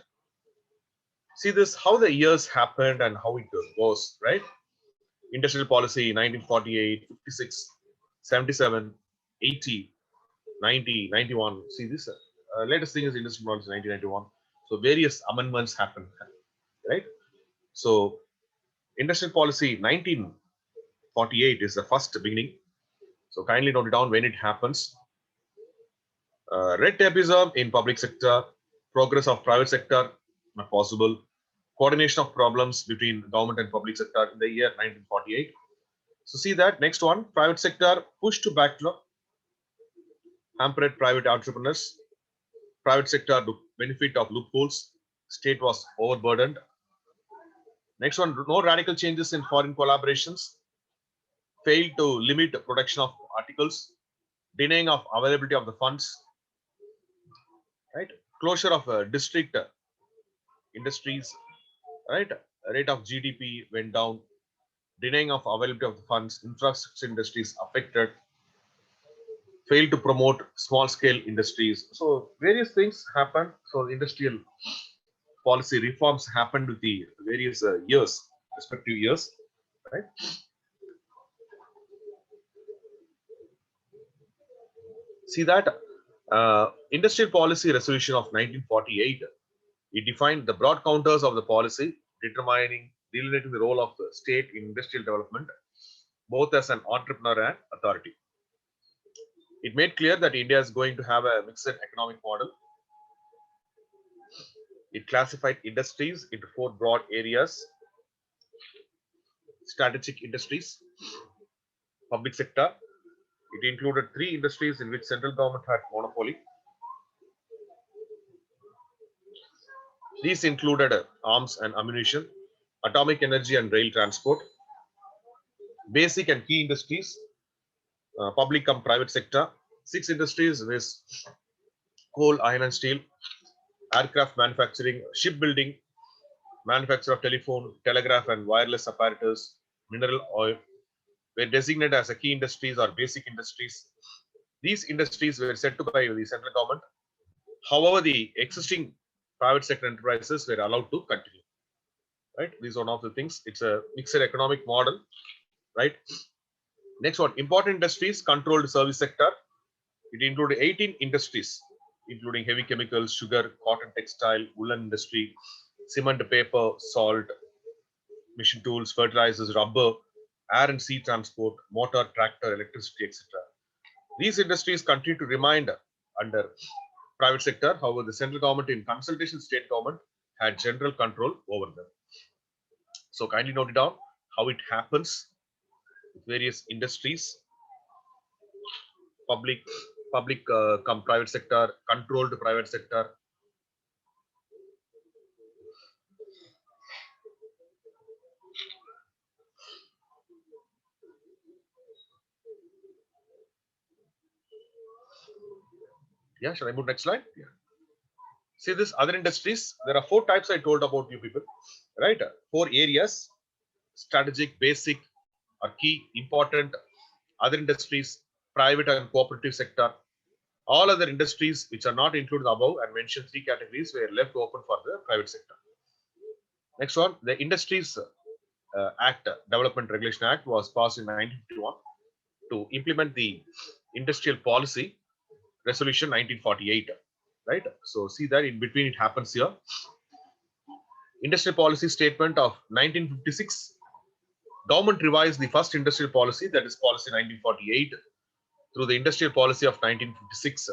A: See this how the years happened and how it goes, right? Industrial policy 1948, 56, 77, 80, 90, 91. See this latest thing is industrial policy 1991. So various amendments happened, right? So industrial policy 1948 is the first beginning. So kindly note it down when it happens. Red tapeism in public sector, progress of private sector, not possible. Coordination of problems between government and public sector in the year 1948. So see that next one, private sector pushed to backlog, hampered private entrepreneurs, private sector to benefit of loopholes, state was overburdened. Next one, no radical changes in foreign collaborations, failed to limit production of articles, denying of availability of the funds, right? Closure of district industries, right? Rate of GDP went down, denying of availability of the funds, infrastructure industries affected, failed to promote small scale industries. So various things happened. So industrial policy reforms happened with the various years, respective years, right? See that industrial policy resolution of 1948, it defined the broad contours of the policy, determining, delineating the role of the state in industrial development, both as an entrepreneur and authority. It made clear that India is going to have a mixed economic model. It classified industries into four broad areas: strategic industries, public sector. It included three industries in which central government had monopoly. These included arms and ammunition, atomic energy and rail transport, basic and key industries, public and private sector. Six industries with coal, iron and steel, aircraft manufacturing, shipbuilding, manufacture of telephone, telegraph and wireless apparatus, mineral oil, were designated as a key industries or basic industries. These industries were set to by the central government. However, the existing private sector enterprises were allowed to continue. Right? This is one of the things. It's a mixed economic model. Right? Next one, important industries, controlled service sector. It included 18 industries, including heavy chemicals, sugar, cotton, textile, woolen industry, cement, paper, salt, machine tools, fertilizers, rubber, air and sea transport, motor, tractor, electricity, etc. These industries continue to remain under private sector. However, the central government, in consultation state government, had general control over them. So kindly note it down how it happens with various industries, public, come private sector, controlled private sector. Yeah, shall I move next slide? Yeah. See this other industries. There are four types I told about you people, right? Four areas: strategic, basic, or key, important, other industries, private and cooperative sector. All other industries which are not included above and mentioned three categories were left open for the private sector. Next one, the Industries Act, Development Regulation Act was passed in 1951 to implement the industrial policy resolution 1948, right? So see that in between it happens here. Industrial policy statement of 1956. Government revised the first industrial policy, that is policy 1948, through the industrial policy of 1956.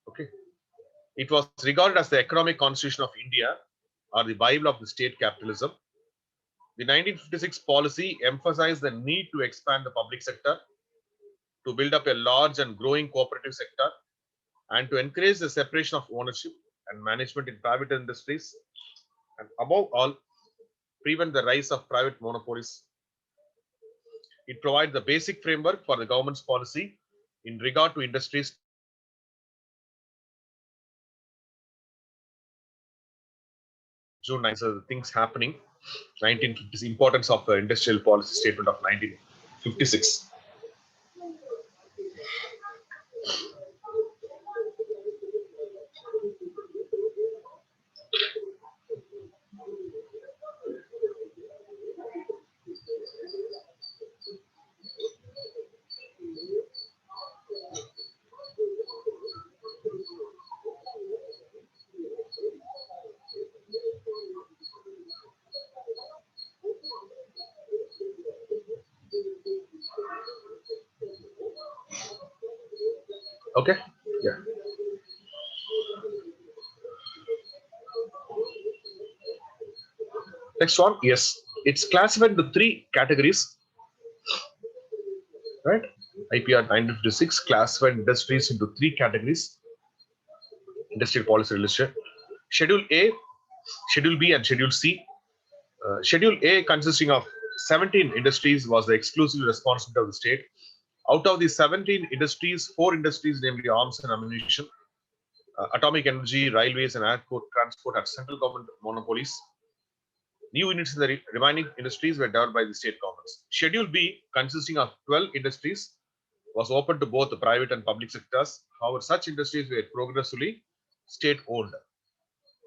A: Okay. It was regarded as the economic constitution of India or the Bible of the state capitalism. The 1956 policy emphasized the need to expand the public sector, to build up a large and growing cooperative sector, and to encourage the separation of ownership and management in private industries, and above all, prevent the rise of private monopolies. It provides the basic framework for the government's policy in regard to industries June 9. So the things happening. 1950s importance of the industrial policy statement of 1956. Okay. Yeah. Next one. Yes. It's classified into three categories. Right? IPR 1956 classified industries into three categories. Industrial policy relationship. Schedule A, Schedule B, and Schedule C. Schedule A, consisting of 17 industries, was the exclusive responsibility of the state. Out of the 17 industries, 4 industries, namely arms and ammunition, atomic energy, railways, and airport transport, had central government monopolies. New units in the remaining industries were developed by the state governments. Schedule B, consisting of 12 industries, was open to both the private and public sectors. However, such industries were progressively state-owned.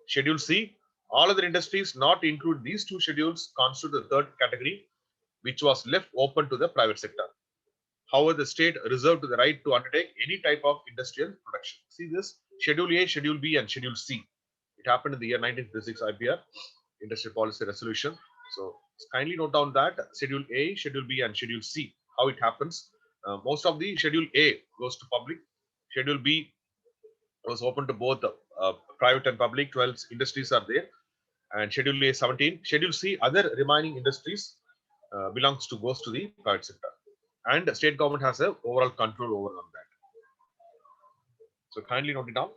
A: Schedule C, all other industries not include these two schedules constitute the third category, which was left open to the private sector. However, the state reserved the right to undertake any type of industrial production. See this, Schedule A, Schedule B, and Schedule C. It happened in the year 1956 IPR, Industrial Policy Resolution. So kindly note down that Schedule A, Schedule B, and Schedule C, how it happens. Most of the Schedule A goes to public. Schedule B was open to both private and public. 12 industries are there. And Schedule A 17. Schedule C, other remaining industries goes to the private sector. And the state government has a overall control over on that. So kindly note it down.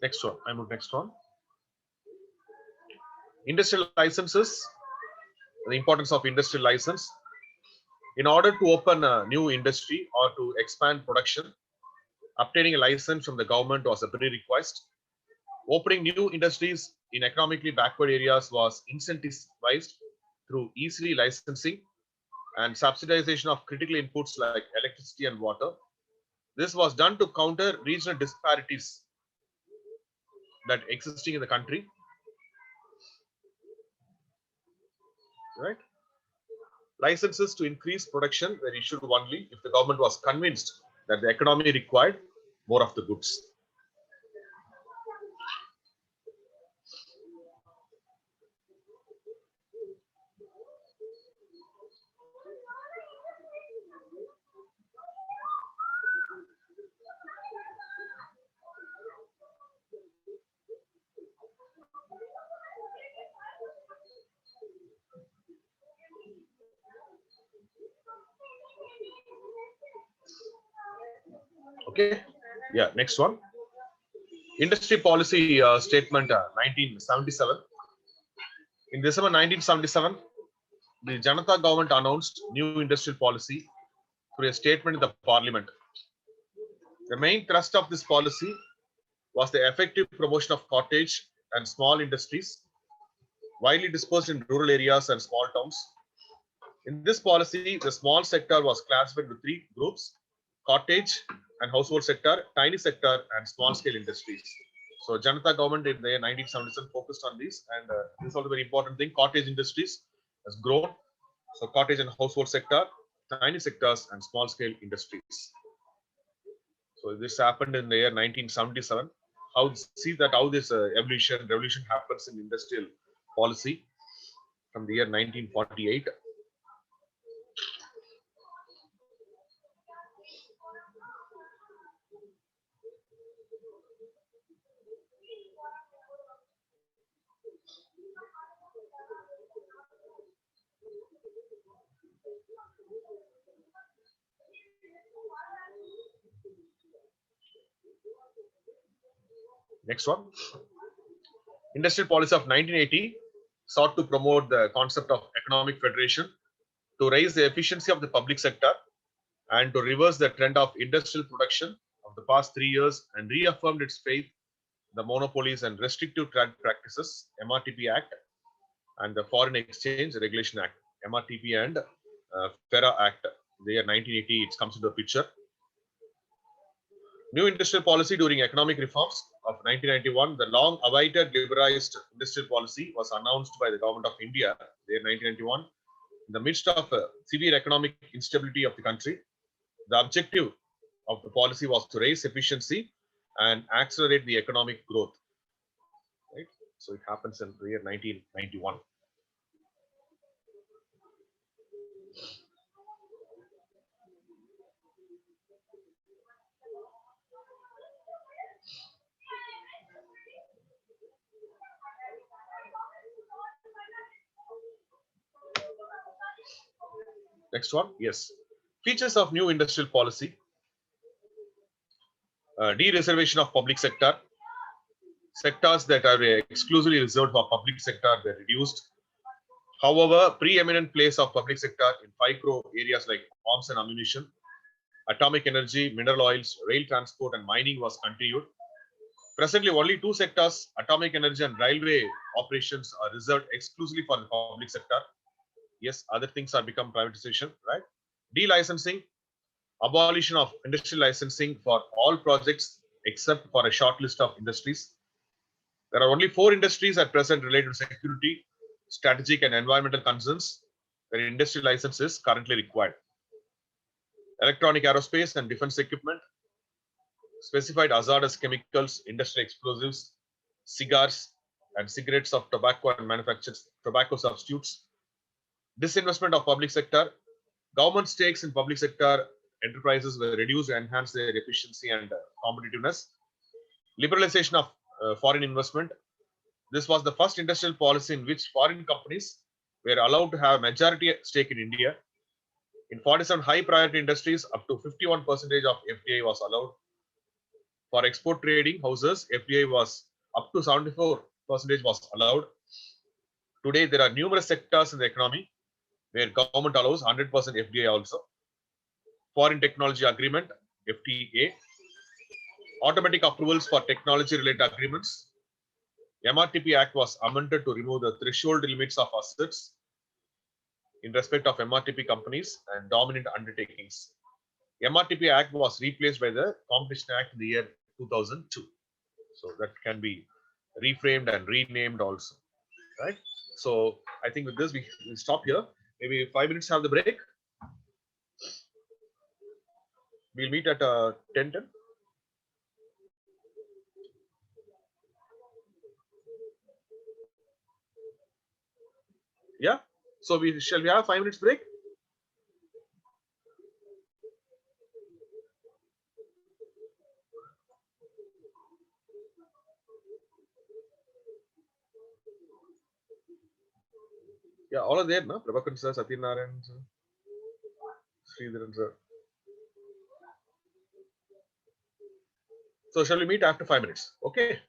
A: Next one. I move next one. Industrial licenses. The importance of industrial license. In order to open a new industry or to expand production, obtaining a license from the government was a prerequisite. Opening new industries in economically backward areas was incentivized through easily licensing and subsidization of critical inputs like electricity and water. This was done to counter regional disparities that existing in the country. Right? Licenses to increase production were issued only if the government was convinced that the economy required more of the goods. Okay. Yeah. Next one. Industry policy statement 1977. In December 1977, the Janata government announced new industrial policy through a statement in the parliament. The main thrust of this policy was the effective promotion of cottage and small industries widely dispersed in rural areas and small towns. In this policy, the small sector was classified into three groups: cottage and household sector, tiny sector, and small scale industries. So Janata government in the 1977 focused on this, and this is also a very important thing. Cottage industries has grown. So cottage and household sector, tiny sectors and small scale industries. So this happened in the year 1977. How see that how this revolution happens in industrial policy from the year 1948. Next one, industrial policy of 1980 sought to promote the concept of economic federation to raise the efficiency of the public sector and to reverse the trend of industrial production of the past 3 years and reaffirmed its faith in the monopolies and restrictive trade practices MRTP Act and the Foreign Exchange Regulation Act MRTP and FERA Act. The year 1980 it comes into the picture. New industrial policy during economic reforms of 1991, the long-awaited liberalized industrial policy was announced by the government of India the year 1991 in the midst of severe economic instability of the country. The objective of the policy was to raise efficiency and accelerate the economic growth. Right? So it happens in the year 1991. Next one, yes. Features of new industrial policy. De-reservation of public sector. Sectors that are exclusively reserved for public sector were reduced. However, preeminent place of public sector in 5 crore areas like arms and ammunition, atomic energy, mineral oils, rail transport, and mining was continued. Presently, only 2 sectors, atomic energy and railway operations, are reserved exclusively for the public sector. Yes, other things are become privatization, right? De-licensing, abolition of industrial licensing for all projects except for a short list of industries. There are only 4 industries at present related to security, strategic, and environmental concerns where industrial license is currently required. Electronic, aerospace, and defense equipment, specified hazardous chemicals, industrial explosives, cigars, and cigarettes of tobacco and manufactured tobacco substitutes. Disinvestment of public sector, government stakes in public sector enterprises were reduced to enhance their efficiency and competitiveness. Liberalization of foreign investment. This was the first industrial policy in which foreign companies were allowed to have majority stake in India. In 47 high priority industries, up to 51% of FDI was allowed. For export trading houses, FDI was up to 74% was allowed. Today, there are numerous sectors in the economy where government allows 100% FDI also. Foreign Technology Agreement, FTA. Automatic approvals for technology-related agreements. MRTP Act was amended to remove the threshold limits of assets in respect of MRTP companies and dominant undertakings. MRTP Act was replaced by the Competition Act in the year 2002. So that can be reframed and renamed also, right? So I think with this, we'll stop here. Maybe 5 minutes have the break. We'll meet at 10:10. Yeah. So shall we have 5 minutes break? Yeah, all are there, no? Prabhakaran sir, Satyanarayan sir, Sridharan sir. So shall we meet after 5 minutes? Okay.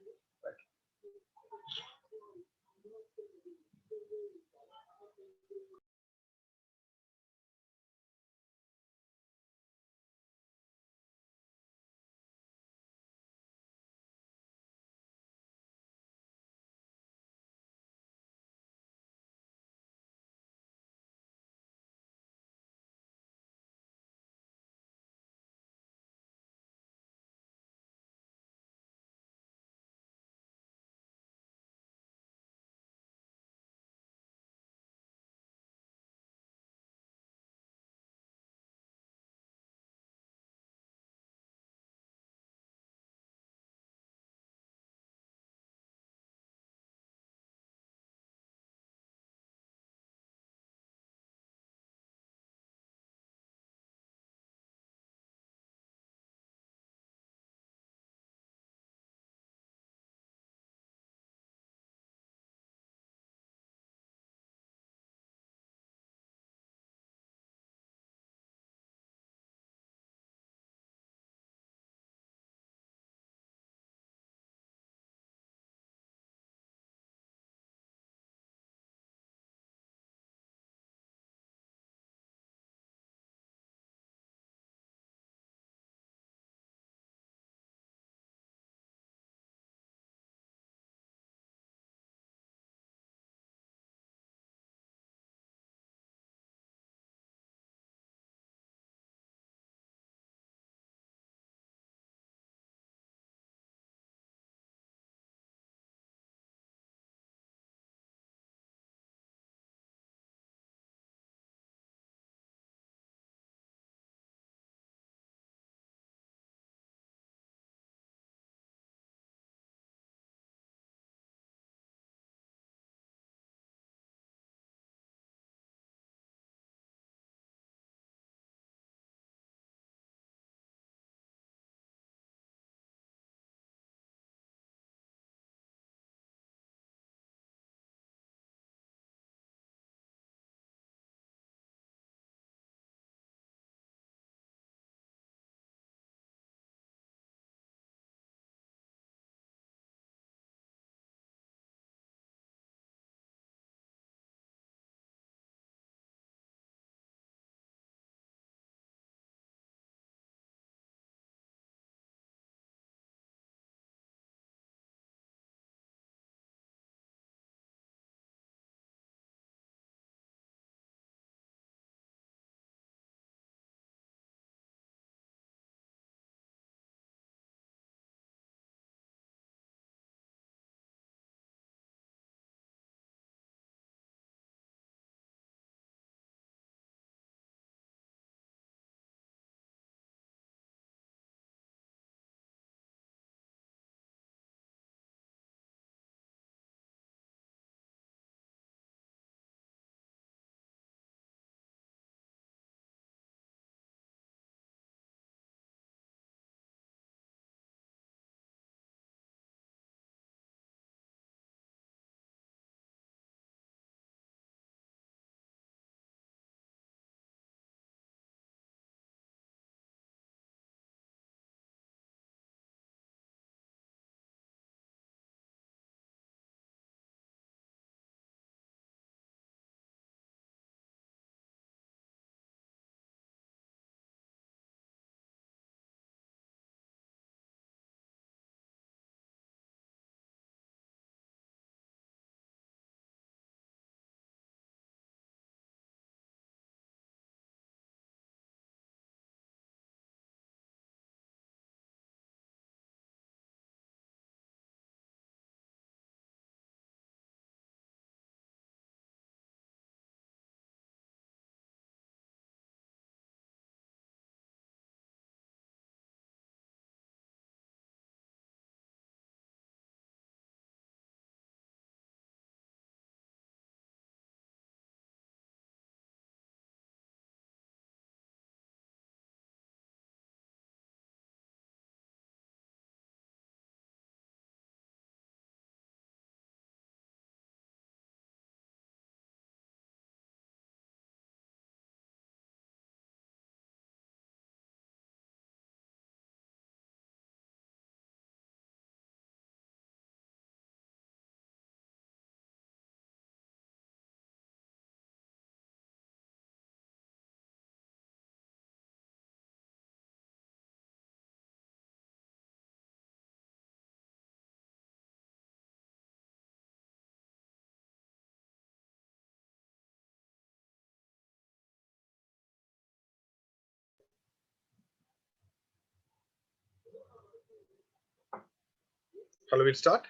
A: Hello, we'll start.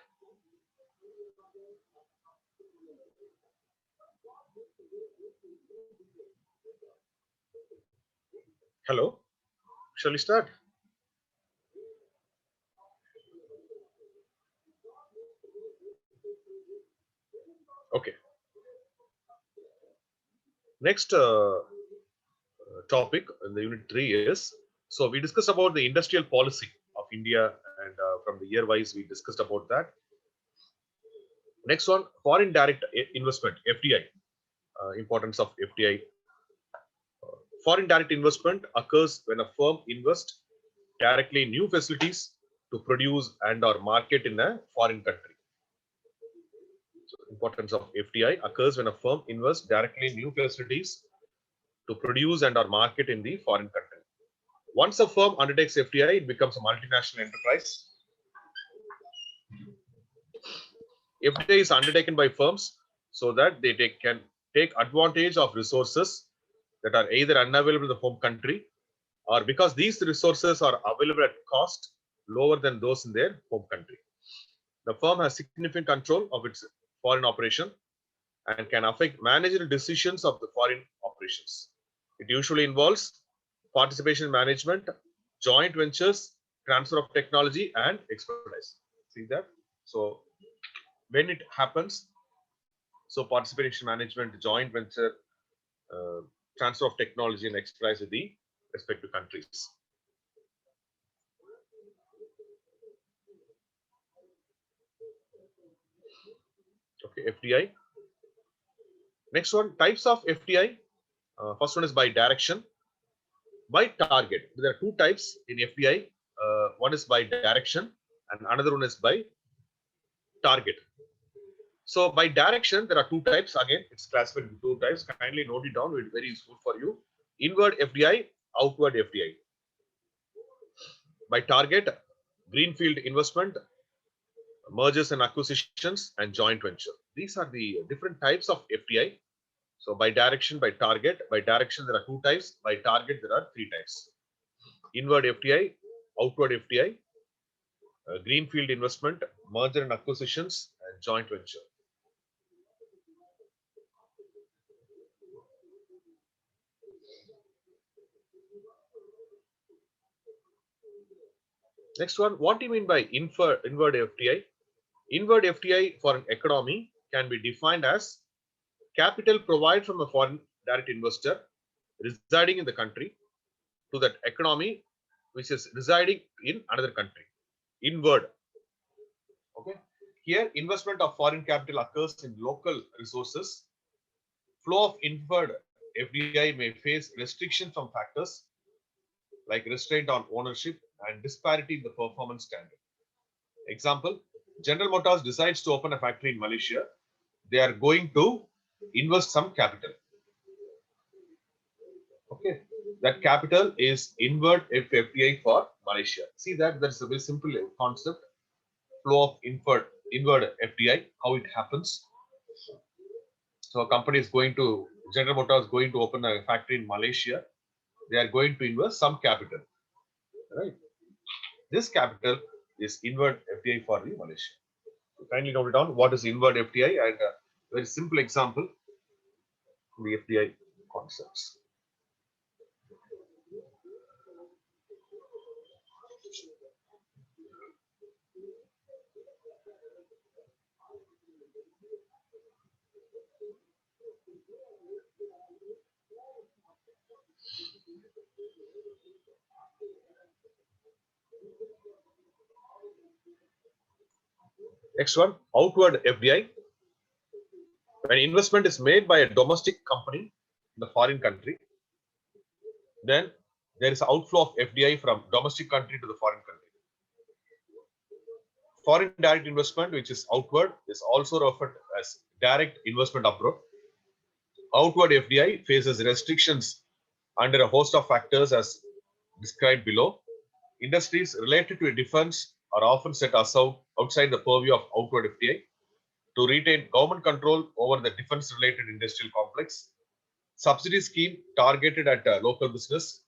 A: Hello, shall we start? Okay. Next topic in the unit 3 is, so we discussed about the industrial policy of India, and from the year wise we discussed about that. Next one, foreign direct investment, FDI, importance of FDI. Foreign direct investment occurs when a firm invests directly in new facilities to produce and or market in a foreign country. So importance of FDI occurs when a firm invests directly in new facilities to produce and or market in the foreign country. Once a firm undertakes FDI, it becomes a multinational enterprise. FDI is undertaken by firms so that they can take advantage of resources that are either unavailable in the home country, or because these resources are available at cost lower than those in their home country. The firm has significant control of its foreign operation and can affect managerial decisions of the foreign operations. It usually involves participation management, joint ventures, transfer of technology, and expertise. See that? So when it happens, so participation management, joint venture, transfer of technology, and expertise with the respective countries. Okay, FDI. Next one, types of FDI. First one is by direction, by target. There are two types in FDI. One is by direction, and another one is by target. So by direction, there are two types. Again, it's classified into two types. Kindly note it down. It's very useful for you. Inward FDI, outward FDI. By target, greenfield investment, mergers and acquisitions, and joint venture. These are the different types of FDI. So by direction, by target, by direction, there are two types. By target, there are three types. Inward FDI, outward FDI, greenfield investment, merger and acquisitions, and joint venture. Next one, what do you mean by inward FDI? Inward FDI for an economy can be defined as capital provided from a foreign direct investor residing in the country to that economy which is residing in another country. Inward. Okay. Here, investment of foreign capital occurs in local resources. Flow of inward FDI may face restrictions from factors like restraint on ownership and disparity in the performance standard. Example, General Motors decides to open a factory in Malaysia. They are going to invest some capital. Okay, that capital is inward FDI for Malaysia. See that that's a very simple concept. Flow of inward FDI, how it happens. So a company is going to, General Motors is going to open a factory in Malaysia. They are going to invest some capital, right? This capital is inward FDI for the Malaysia. So kindly note it down. What is inward FDI? And a very simple example, the FDI concepts. Next one, outward FDI. When investment is made by a domestic company in the foreign country, then there is outflow of FDI from domestic country to the foreign country. Foreign direct investment, which is outward, is also referred as direct investment abroad. Outward FDI faces restrictions under a host of factors as described below. Industries related to defense are often set outside the purview of outward FDI to retain government control over the defense-related industrial complex. Subsidy scheme targeted at local business.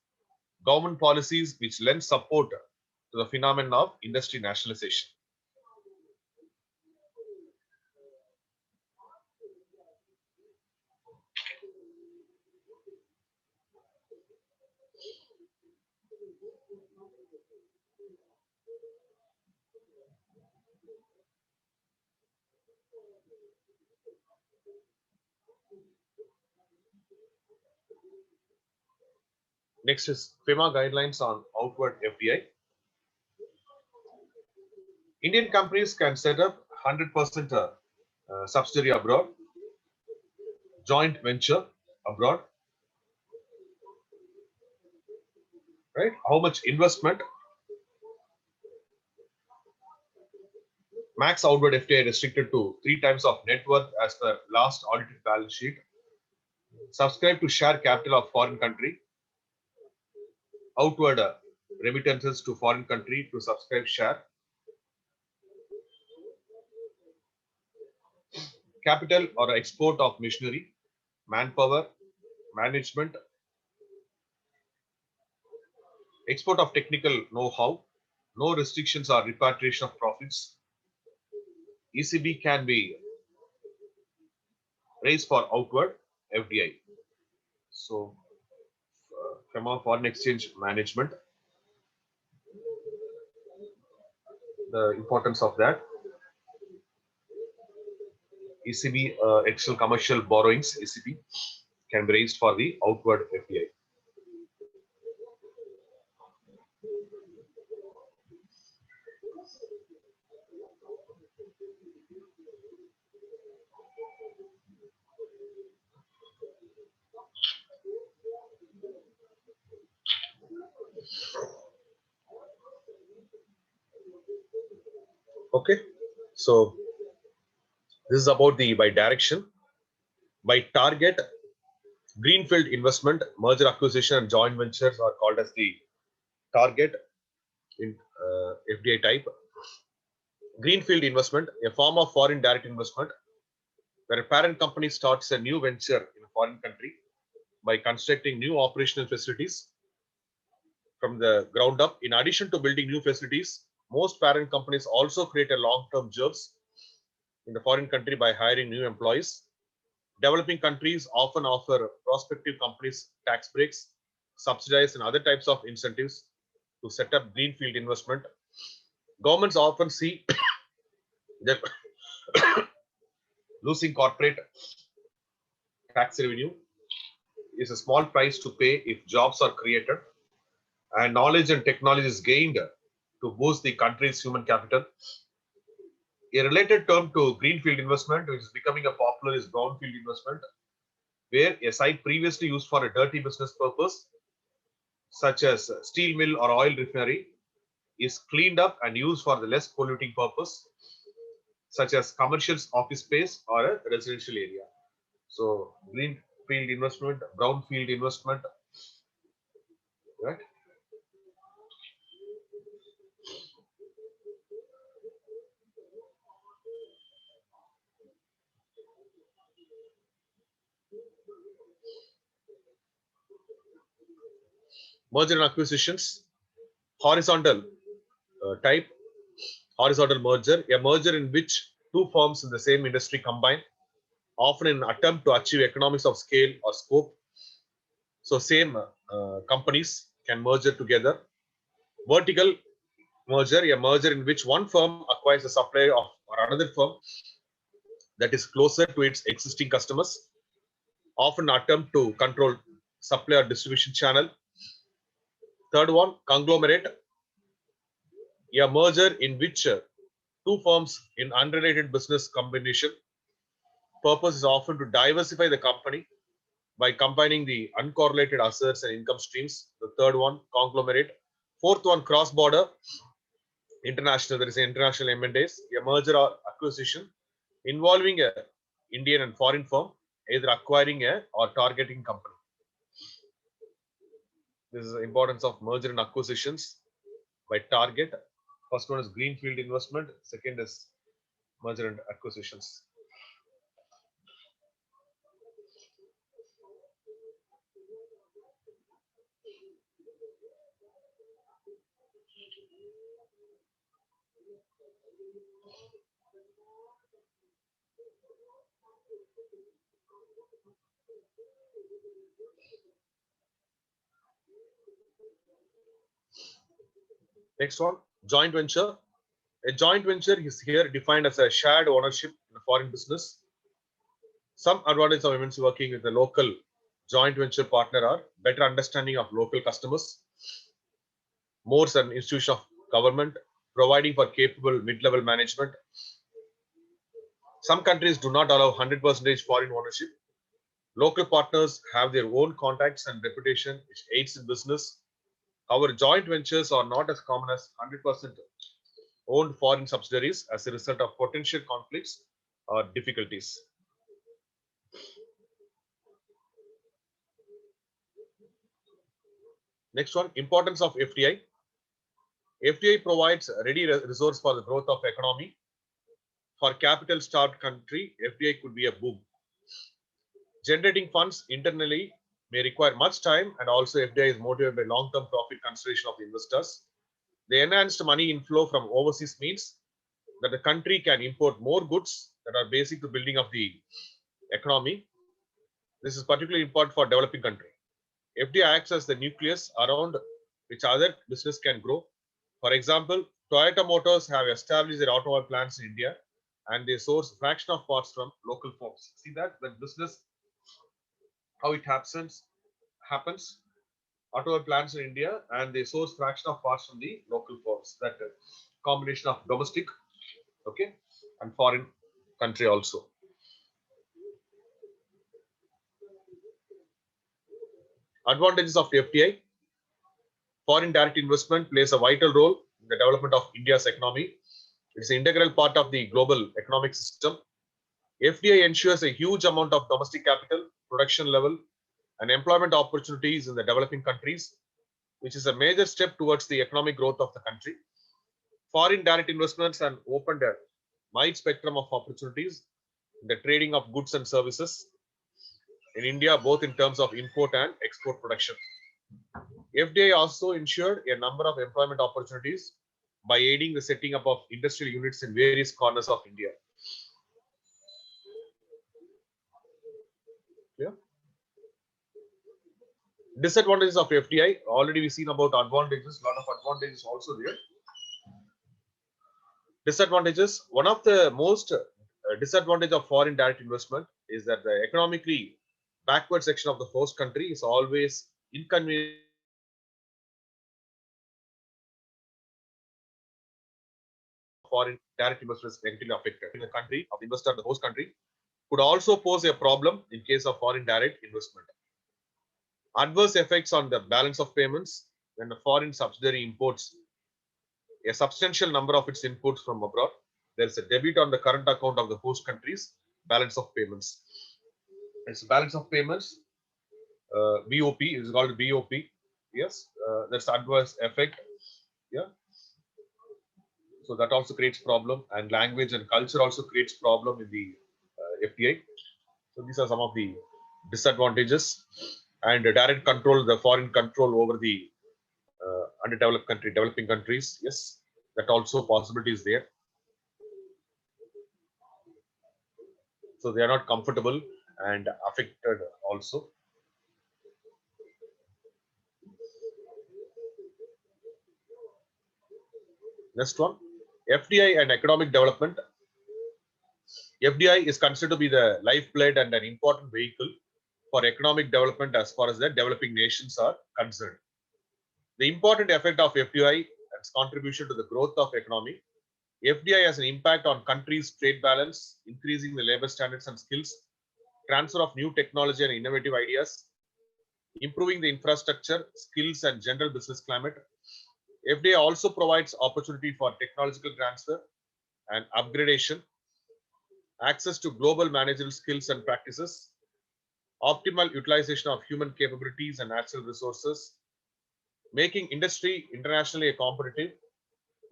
A: Government policies which lend support to the phenomenon of industry nationalization. Next is FEMA guidelines on outward FDI. Indian companies can set up 100% subsidiary abroad, joint venture abroad, right? How much investment? Max outward FDI restricted to 3 times of net worth as per last audited balance sheet. Subscribe to share capital of foreign country. Outward remittances to foreign country to subscribe share. Capital or export of machinery, manpower, management, export of technical know-how, no restrictions or repatriation of profits. ECB can be raised for outward FDI. So, FEMA foreign exchange management, the importance of that. ECB external commercial borrowings, ECB can be raised for the outward FDI. Okay, so this is about the by direction, by target. Greenfield investment, merger acquisition, and joint ventures are called as the target in FDI type. Greenfield investment, a form of foreign direct investment, where a parent company starts a new venture in a foreign country by constructing new operational facilities from the ground up. In addition to building new facilities, most parent companies also create a long-term jobs in the foreign country by hiring new employees. Developing countries often offer prospective companies tax breaks, subsidies, and other types of incentives to set up greenfield investment. Governments often see that losing corporate tax revenue is a small price to pay if jobs are created and knowledge and technology is gained to boost the country's human capital. A related term to greenfield investment, which is becoming a popular, is brownfield investment, where a site previously used for a dirty business purpose, such as steel mill or oil refinery, is cleaned up and used for the less polluting purpose, such as commercial office space or a residential area. So, greenfield investment, brownfield investment, right? Merger and acquisitions, horizontal type, horizontal merger, a merger in which two firms in the same industry combine, often in an attempt to achieve economics of scale or scope. So, same companies can merge together. Vertical merger, a merger in which one firm acquires a supplier of or another firm that is closer to its existing customers, often attempt to control supplier distribution channel. Third one, conglomerate, a merger in which two firms in unrelated business combination. Purpose is often to diversify the company by combining the uncorrelated assets and income streams. The third one, conglomerate. Fourth one, cross-border, international. There is an international M&As, a merger or acquisition involving a Indian and foreign firm, either acquiring a or targeting company. This is the importance of merger and acquisitions by target. First one is greenfield investment. Second is merger and acquisitions. Next one, joint venture. A joint venture is here defined as a shared ownership in a foreign business. Some advantages of MNC working with a local joint venture partner are better understanding of local customers, more as an institution of government, providing for capable mid-level management. Some countries do not allow 100% foreign ownership. Local partners have their own contacts and reputation, which aids in business. However, joint ventures are not as common as 100% owned foreign subsidiaries as a result of potential conflicts or difficulties. Next one, importance of FDI. FDI provides a ready resource for the growth of economy. For capital-starved country, FDI could be a boom. Generating funds internally may require much time, and also FDI is motivated by long-term profit consideration of investors. The enhanced money inflow from overseas means that the country can import more goods that are basic to building of the economy. This is particularly important for developing country. FDI acts as the nucleus around which other business can grow. For example, Toyota Motors have established their automobile plants in India, and they source fraction of parts from local firms. See that business, how it happens. Automobile plants in India, and they source fraction of parts from the local firms. That combination of domestic, okay, and foreign country also. Advantages of FDI. Foreign direct investment plays a vital role in the development of India's economy. It's an integral part of the global economic system. FDI ensures a huge amount of domestic capital, production level, and employment opportunities in the developing countries, which is a major step towards the economic growth of the country. Foreign direct investments and opened a wide spectrum of opportunities in the trading of goods and services in India, both in terms of import and export production. FDI also ensured a number of employment opportunities by aiding the setting up of industrial units in various corners of India. Yeah. Disadvantages of FDI. Already we've seen about advantages. A lot of advantages also there. Disadvantages. One of the most disadvantage of foreign direct investment is that the economically backward section of the host country is always inconvenient. Foreign direct investors negatively affected in the country of the investor, the host country, could also pose a problem in case of foreign direct investment. Adverse effects on the balance of payments when the foreign subsidiary imports a substantial number of its inputs from abroad. There is a debit on the current account of the host country's balance of payments. It's balance of payments, BOP is called BOP. Yes, that's adverse effect. Yeah. So that also creates problem, and language and culture also creates problem in the FDI. So these are some of the disadvantages, and direct control, the foreign control over the underdeveloped country, developing countries. Yes, that also possibility is there. So they are not comfortable and affected also. Next one, FDI and economic development. FDI is considered to be the lifeblood and an important vehicle for economic development as far as the developing nations are concerned. The important effect of FDI and its contribution to the growth of economy. FDI has an impact on countries' trade balance, increasing the labor standards and skills, transfer of new technology and innovative ideas, improving the infrastructure, skills, and general business climate. FDI also provides opportunity for technological transfer and upgradation, access to global managerial skills and practices, optimal utilization of human capabilities and natural resources, making industry internationally competitive,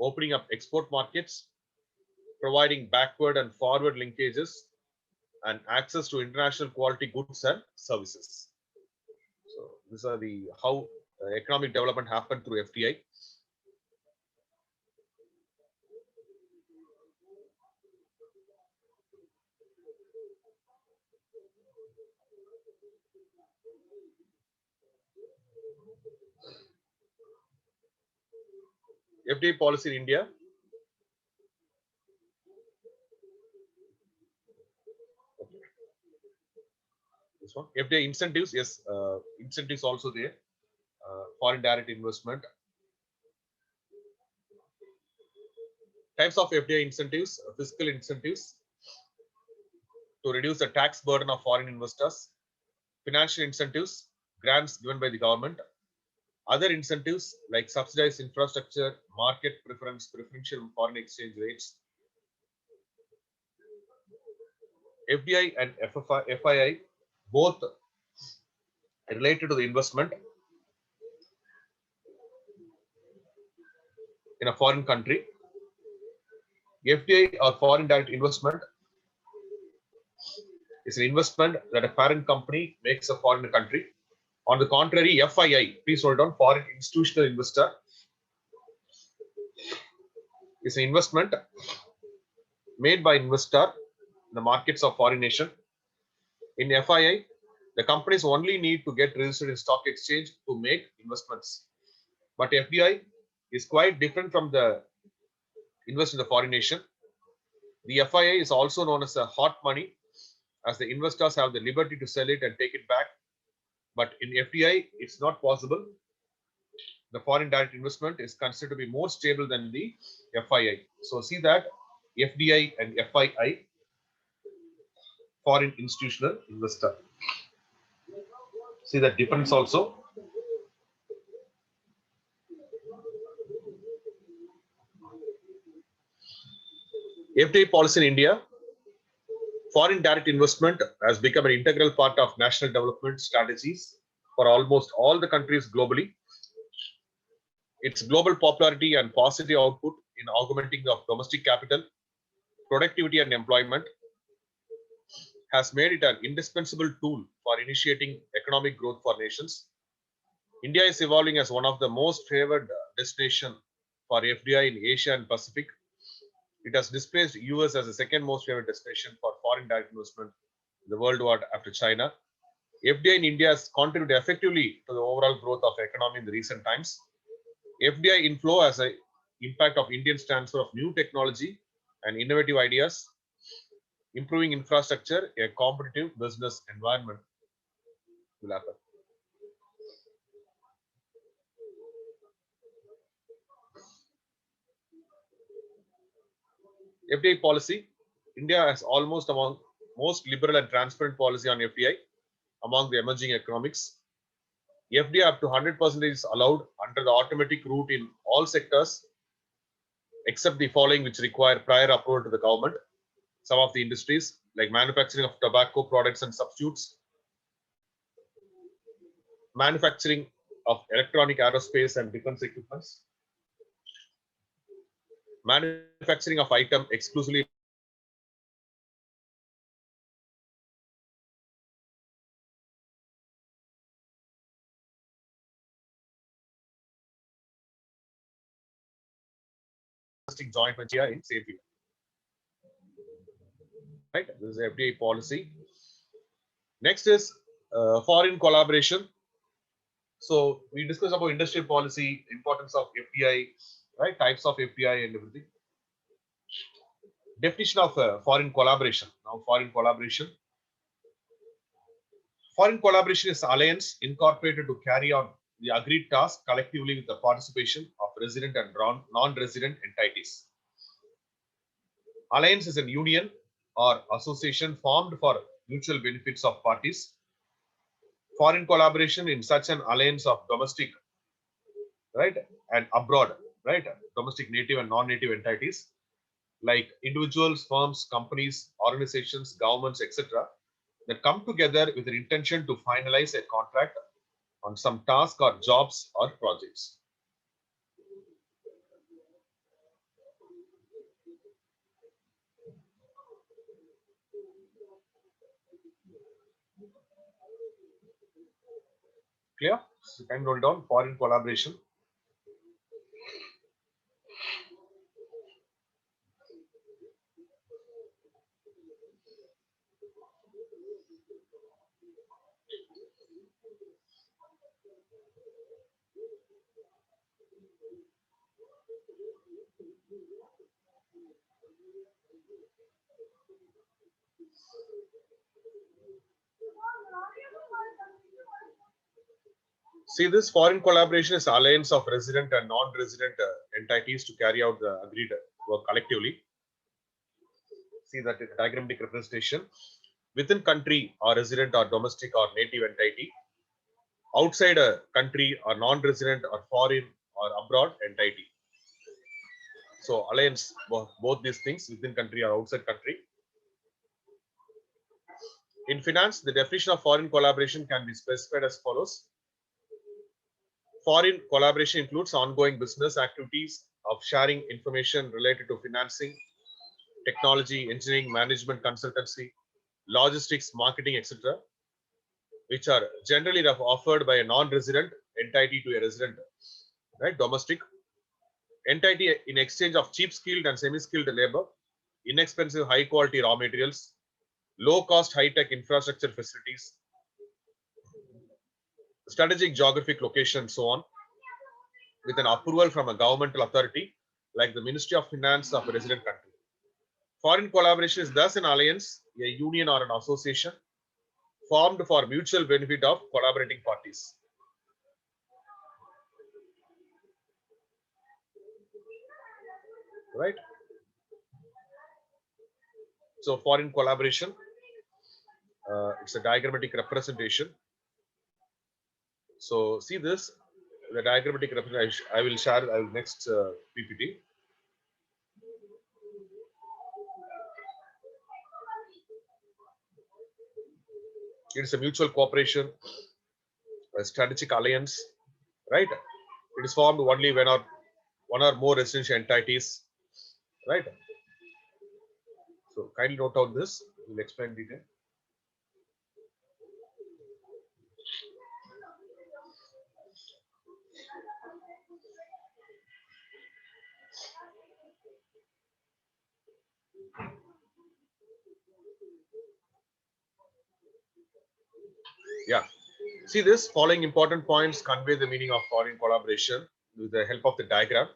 A: opening up export markets, providing backward and forward linkages, and access to international quality goods and services. So these are the how economic development happened through FDI. FDI policy in India. This one, FDI incentives, yes, incentives also there. Foreign direct investment. Types of FDI incentives: fiscal incentives to reduce the tax burden of foreign investors, financial incentives, grants given by the government, other incentives like subsidized infrastructure, market preference, preferential foreign exchange rates. FDI and FII both related to the investment in a foreign country. FDI or foreign direct investment is an investment that a parent company makes a foreign country. On the contrary, FII, please hold on, foreign institutional investor, is an investment made by investor in the markets of foreign nation. In FII, the companies only need to get registered in stock exchange to make investments. But FDI is quite different from the invest in the foreign nation. The FII is also known as a hot money, as the investors have the liberty to sell it and take it back. But in FDI, it's not possible. The foreign direct investment is considered to be more stable than the FII. So see that FDI and FII, foreign institutional investor. See the difference also. FDI policy in India. Foreign direct investment has become an integral part of national development strategies for almost all the countries globally. Its global popularity and positive output in augmenting of domestic capital, productivity and employment has made it an indispensable tool for initiating economic growth for nations. India is evolving as one of the most favored destinations for FDI in Asia and Pacific. It has displaced US as the second most favored destination for foreign direct investment in the world after China. FDI in India has contributed effectively to the overall growth of economy in the recent times. FDI inflow has an impact of India's transfer of new technology and innovative ideas, improving infrastructure, a competitive business environment will happen. FDI policy. India has almost among most liberal and transparent policy on FDI among the emerging economics. FDI up to 100% is allowed under the automatic route in all sectors except the following, which require prior approval to the government. Some of the industries like manufacturing of tobacco products and substitutes, manufacturing of electronic, aerospace and defense equipments, manufacturing of item exclusively joint venture in safety. Right, this is FDI policy. Next is foreign collaboration. So we discussed about industrial policy, importance of FDI, right? Types of FDI and everything. Definition of foreign collaboration. Now, foreign collaboration. Foreign collaboration is alliance incorporated to carry on the agreed task collectively with the participation of resident and non-resident entities. Alliance is a union or association formed for mutual benefits of parties. Foreign collaboration in such an alliance of domestic, right, and abroad, right, domestic native and non-native entities like individuals, firms, companies, organizations, governments, etc., that come together with an intention to finalize a contract on some task or jobs or projects. Clear? So can roll down foreign collaboration. See, this foreign collaboration is alliance of resident and non-resident entities to carry out the agreed work collectively. See that diagrammatic representation. Within country or resident or domestic or native entity. Outside a country or non-resident or foreign or abroad entity. So alliance, both these things within country or outside country. In finance, the definition of foreign collaboration can be specified as follows. Foreign collaboration includes ongoing business activities of sharing information related to financing, technology, engineering, management, consultancy, logistics, marketing, etc., which are generally offered by a non-resident entity to a resident, right? Domestic entity in exchange of cheap skilled and semi-skilled labor, inexpensive high quality raw materials, low cost high tech infrastructure facilities, strategic geographic location, so on, with an approval from a governmental authority like the Ministry of Finance of a resident country. Foreign collaboration is thus an alliance, a union or an association formed for mutual benefit of collaborating parties. Right? So foreign collaboration, it's a diagrammatic representation. So see this, the diagrammatic representation. I will share next PPT. It is a mutual cooperation, a strategic alliance, right? It is formed only when one or more residential entities, right? So kindly note out this. We'll explain detail. Yeah. See this, following important points convey the meaning of foreign collaboration with the help of the diagram.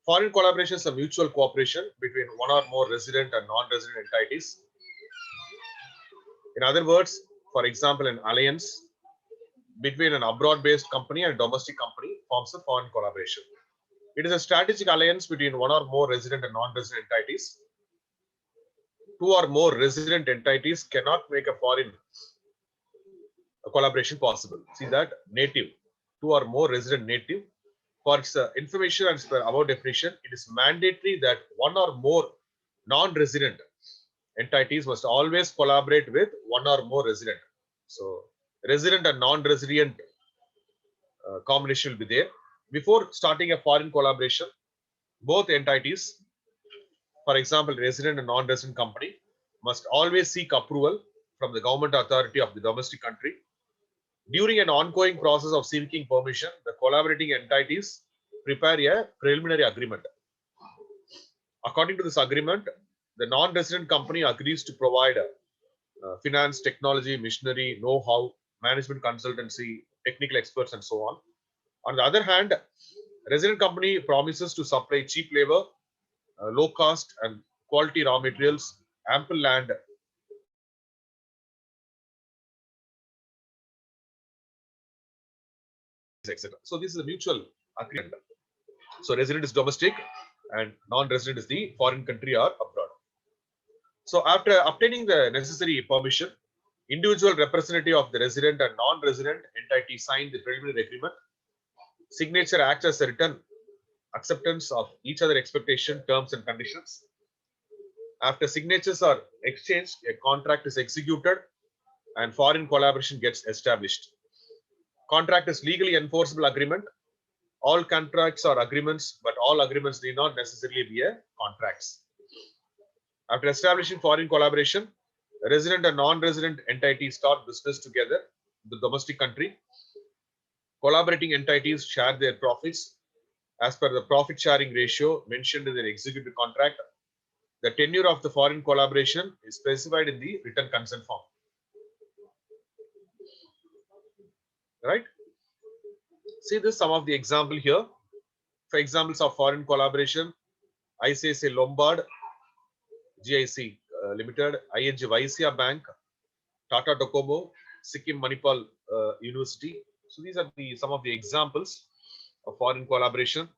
A: Foreign collaboration is a mutual cooperation between one or more resident and non-resident entities. In other words, for example, an alliance between an abroad-based company and a domestic company forms a foreign collaboration. It is a strategic alliance between one or more resident and non-resident entities. Two or more resident entities cannot make a foreign collaboration possible. See that native, two or more resident native. For its information and about definition, it is mandatory that one or more non-resident entities must always collaborate with one or more resident. So resident and non-resident combination will be there. Before starting a foreign collaboration, both entities, for example, resident and non-resident company, must always seek approval from the government authority of the domestic country. During an ongoing process of seeking permission, the collaborating entities prepare a preliminary agreement. According to this agreement, the non-resident company agrees to provide finance, technology, machinery, know-how, management consultancy, technical experts, and so on. On the other hand, resident company promises to supply cheap labor, low cost and quality raw materials, ample land, etc. So this is a mutual agreement. So resident is domestic and non-resident is the foreign country or abroad. So after obtaining the necessary permission, individual representative of the resident and non-resident entity sign the preliminary agreement. Signature acts as a written acceptance of each other expectation, terms and conditions. After signatures are exchanged, a contract is executed and foreign collaboration gets established. Contract is legally enforceable agreement. All contracts are agreements, but all agreements need not necessarily be a contracts. After establishing foreign collaboration, resident and non-resident entities start business together in the domestic country. Collaborating entities share their profits as per the profit sharing ratio mentioned in the executive contract. The tenure of the foreign collaboration is specified in the written consent form. Right? See this, some of the example here. For examples of foreign collaboration, ICICI Lombard, GIC Limited, ING Vaisya Bank, Tata Docomo, Sikkim Manipal University, So these are some of the examples of foreign collaboration.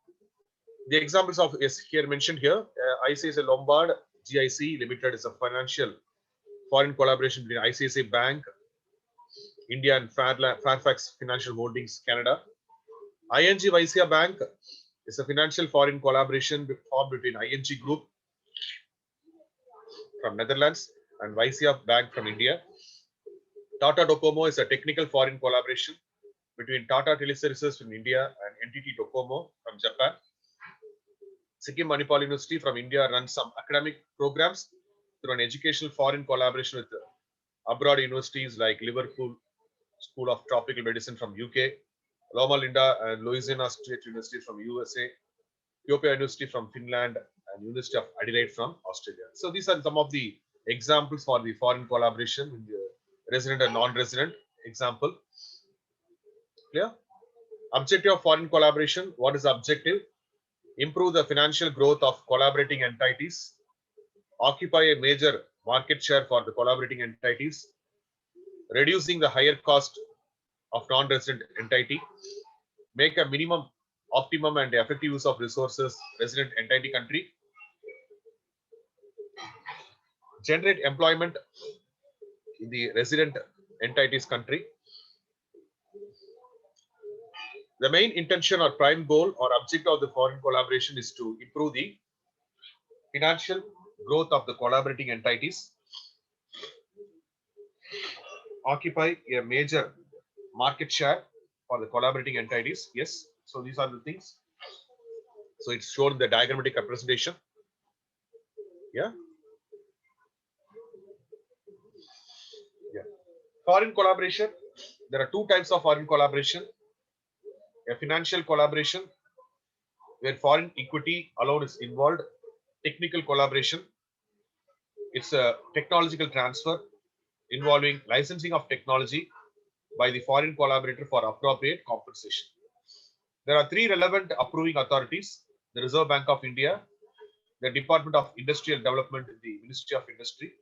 A: The examples of is here mentioned here. ICICI Lombard GIC Limited is a financial foreign collaboration between ICICI Bank, India, and Fairfax Financial Holdings, Canada. ING Vysya Bank is a financial foreign collaboration formed between ING Group from Netherlands and Vysya Bank from India. Tata Docomo is a technical foreign collaboration between Tata Teleservices from India and NTT Docomo from Japan. Sikkim Manipal University from India runs some academic programs through an educational foreign collaboration with abroad universities like Liverpool School of Tropical Medicine from UK, Loma Linda and Louisiana State University from USA, Ethiopia University from Finland, and University of Adelaide from Australia. So these are some of the examples for the foreign collaboration with the resident and non-resident example. Clear? Objective of foreign collaboration. What is the objective? Improve the financial growth of collaborating entities, occupy a major market share for the collaborating entities, reducing the higher cost of non-resident entity, make a minimum, optimum and effective use of resources resident entity country, generate employment in the resident entities country. The main intention or prime goal or objective of the foreign collaboration is to improve the financial growth of the collaborating entities, occupy a major market share for the collaborating entities. Yes, so these are the things. So it's shown in the diagrammatic representation. Yeah. Yeah. Foreign collaboration. There are two types of foreign collaboration. A financial collaboration where foreign equity alone is involved. Technical collaboration. It's a technological transfer involving licensing of technology by the foreign collaborator for appropriate compensation. There are three relevant approving authorities: the Reserve Bank of India, the Department of Industrial Development, the Ministry of Industry,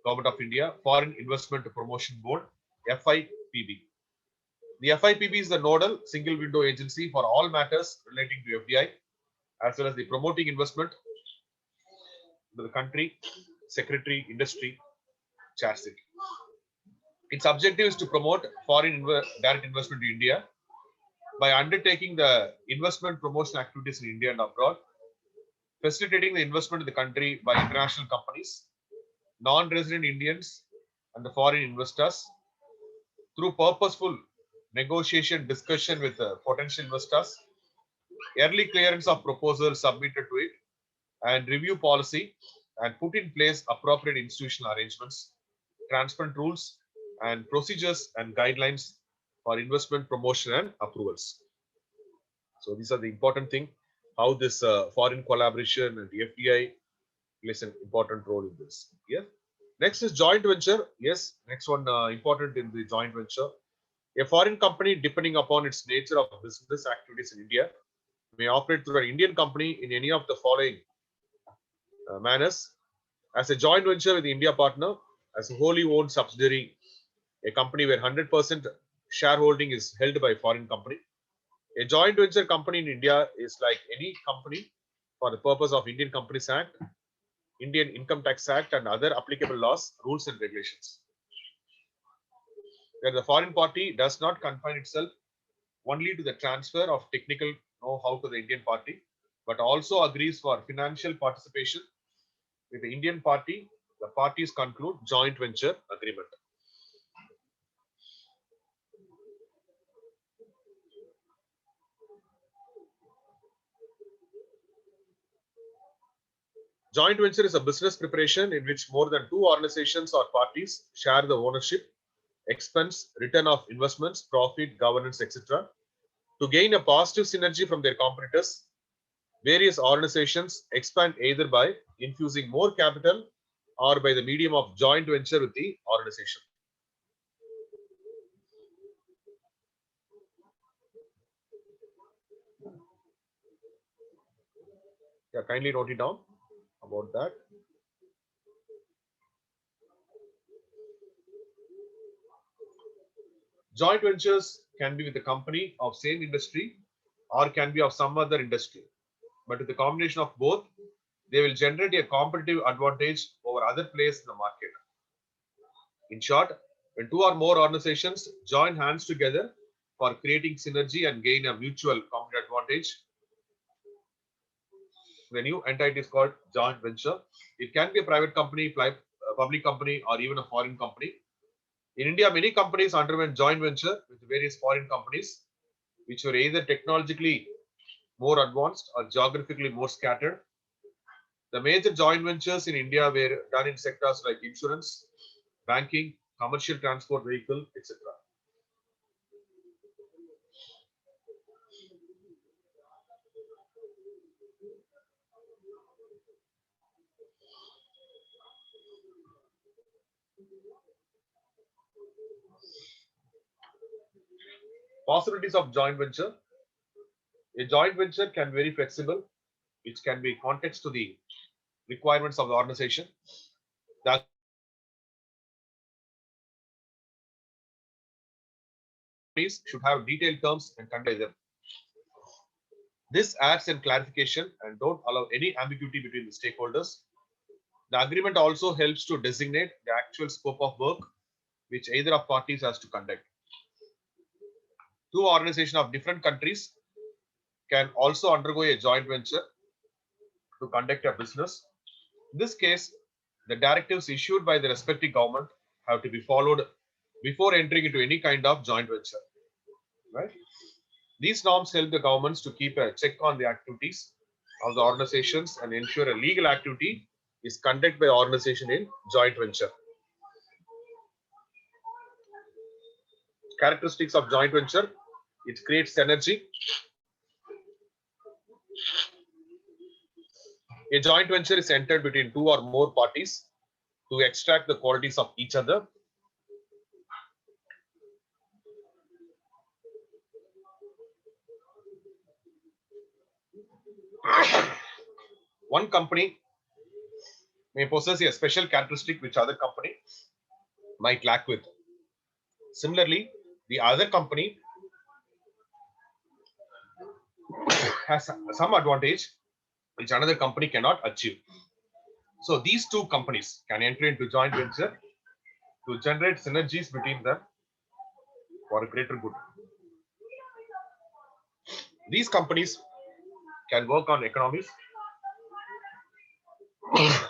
A: Government of India, Foreign Investment Promotion Board, FIPB. The FIPB is the nodal single window agency for all matters relating to FDI, as well as the promoting investment to the country, secretary, industry, chairs it. Its objective is to promote foreign direct investment in India by undertaking the investment promotion activities in India and abroad, facilitating the investment in the country by international companies, non-resident Indians, and the foreign investors through purposeful negotiation discussion with potential investors, early clearance of proposals submitted to it, and review policy and put in place appropriate institutional arrangements, transparent rules and procedures and guidelines for investment promotion and approvals. So these are the important thing, how this foreign collaboration and the FDI plays an important role in this. Yeah. Next is joint venture. Yes, next one important in the joint venture. A foreign company, depending upon its nature of business activities in India, may operate through an Indian company in any of the following manners: as a joint venture with the India partner, as a wholly owned subsidiary, a company where 100% shareholding is held by a foreign company. A joint venture company in India is like any company for the purpose of Indian Companies Act, Indian Income Tax Act, and other applicable laws, rules, and regulations. Where the foreign party does not confine itself only to the transfer of technical know-how to the Indian party, but also agrees for financial participation with the Indian party, the parties conclude joint venture agreement. Joint venture is a business preparation in which more than two organizations or parties share the ownership, expense, return of investments, profit, governance, etc. To gain a positive synergy from their competitors, various organizations expand either by infusing more capital or by the medium of joint venture with the organization. Yeah, kindly note it down about that. Joint ventures can be with a company of same industry or can be of some other industry. But with the combination of both, they will generate a competitive advantage over other players in the market. In short, when two or more organizations join hands together for creating synergy and gain a mutual competitive advantage, the new entity is called joint venture. It can be a private company, public company, or even a foreign company. In India, many companies underwent joint venture with various foreign companies, which were either technologically more advanced or geographically more scattered. The major joint ventures in India were done in sectors like insurance, banking, commercial transport vehicle, etc. Possibilities of joint venture. A joint venture can be very flexible, which can be context to the requirements of the organization. The should have detailed terms and convey them. This adds in clarification and don't allow any ambiguity between the stakeholders. The agreement also helps to designate the actual scope of work which either of parties has to conduct. Two organizations of different countries can also undergo a joint venture to conduct a business. In this case, the directives issued by the respective government have to be followed before entering into any kind of joint venture. Right? These norms help the governments to keep a check on the activities of the organizations and ensure a legal activity is conducted by the organization in joint venture. Characteristics of joint venture: it creates synergy. A joint venture is entered between two or more parties to extract the qualities of each other. One company may possess a special characteristic which other company might lack with. Similarly, the other company has some advantage which another company cannot achieve. So these two companies can enter into joint venture to generate synergies between them for a greater good. These companies can work on economies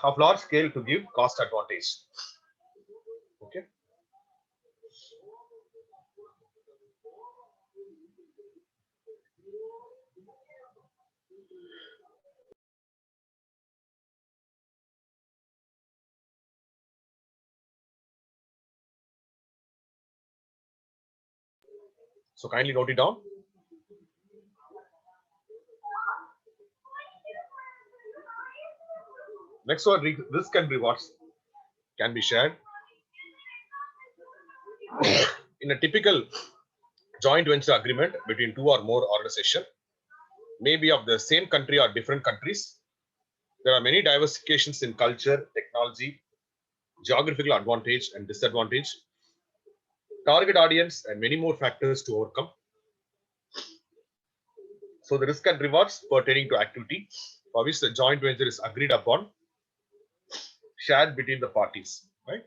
A: of large scale to give cost advantage. Okay. So kindly note it down. Next one, risk and rewards can be shared. In a typical joint venture agreement between two or more organizations, maybe of the same country or different countries, there are many diversifications in culture, technology, geographical advantage and disadvantage, target audience, and many more factors to overcome. So the risk and rewards pertaining to activity for which the joint venture is agreed upon, shared between the parties, right?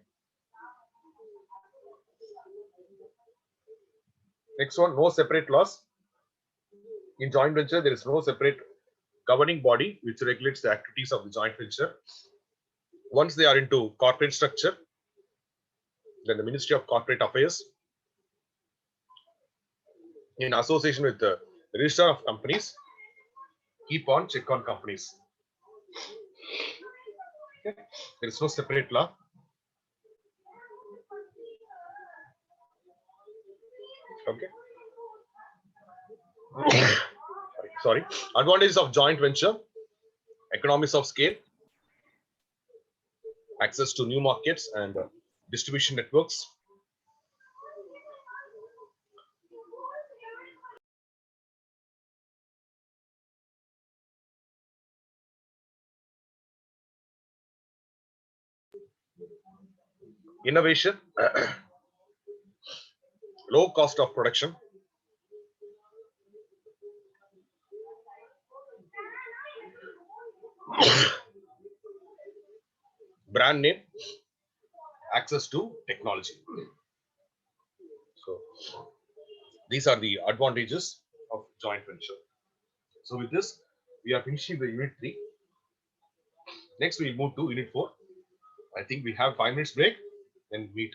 A: Next one, no separate laws. In joint venture, there is no separate governing body which regulates the activities of the joint venture. Once they are into corporate structure, then the Ministry of Corporate Affairs, in association with the Register of Companies, keep on check on companies. Okay. There is no separate law. Okay. Sorry. Advantages of joint venture: economies of scale, access to new markets and distribution networks, innovation, low cost of production, brand name, access to technology. So these are the advantages of joint venture. So with this, we are finishing the unit 3. Next, we'll move to unit 4. I think we have 5 minutes break, then meet.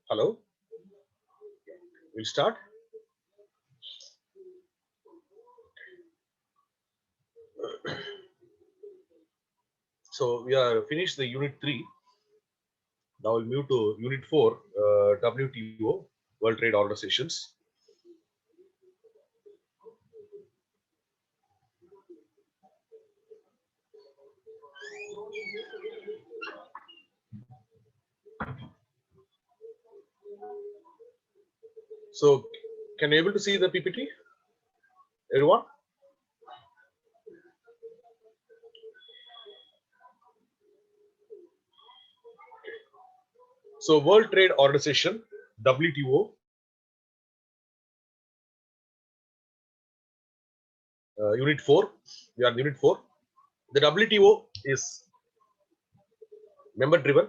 A: Hello, we'll start. So we are finished the unit 3. Now we'll move to unit 4, WTO, World Trade Organizations. So can you able to see the PPT, everyone? So World Trade Organization, WTO, unit 4. We are in unit 4. The WTO is member driven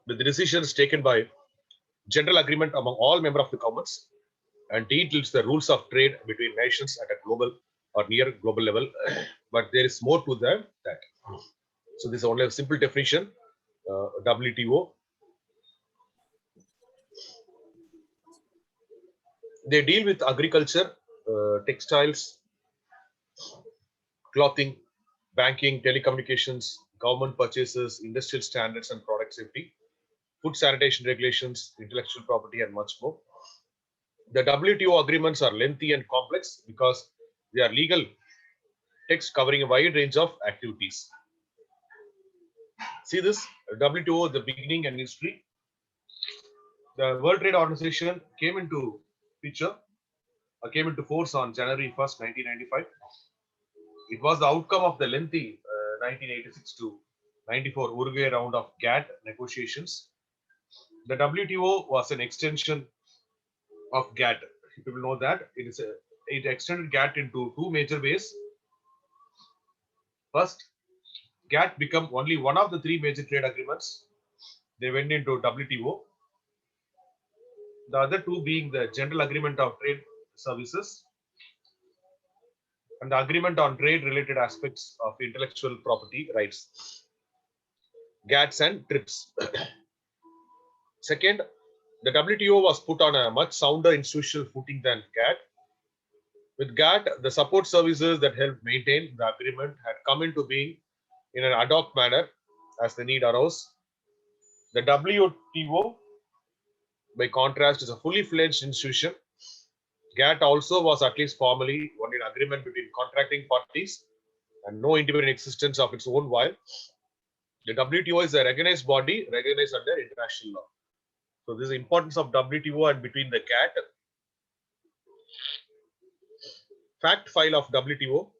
A: with the decisions taken by general agreement among all member of the governments and details the rules of trade between nations at a global or near global level. But there is more to that. So this is only a simple definition. WTO. They deal with agriculture, textiles, clothing, banking, telecommunications, government purchases, industrial standards and product safety, food sanitation regulations, intellectual property, and much more. The WTO agreements are lengthy and complex because they are legal text covering a wide range of activities. See this WTO, the beginning and history. The World Trade Organization came into picture, came into force on January 1st, 1995. It was the outcome of the lengthy 1986 to 94 Uruguay round of GATT negotiations. The WTO was an extension of GATT. People know that it extended GATT into two major ways. First, GATT became only one of the three major trade agreements. They went into WTO. The other two being the General Agreement of Trade Services and the Agreement on Trade Related Aspects of Intellectual Property Rights, GATS and TRIPS. Second, the WTO was put on a much sounder institutional footing than GATT. With GATT, the support services that helped maintain the agreement had come into being in an ad hoc manner as the need arose. The WTO, by contrast, is a fully fledged institution. GATT also was at least formally only an agreement between contracting parties and no independent existence of its own while the WTO is a recognized body recognized under international law. So this is the importance of WTO and between the GATT. Fact file of WTO.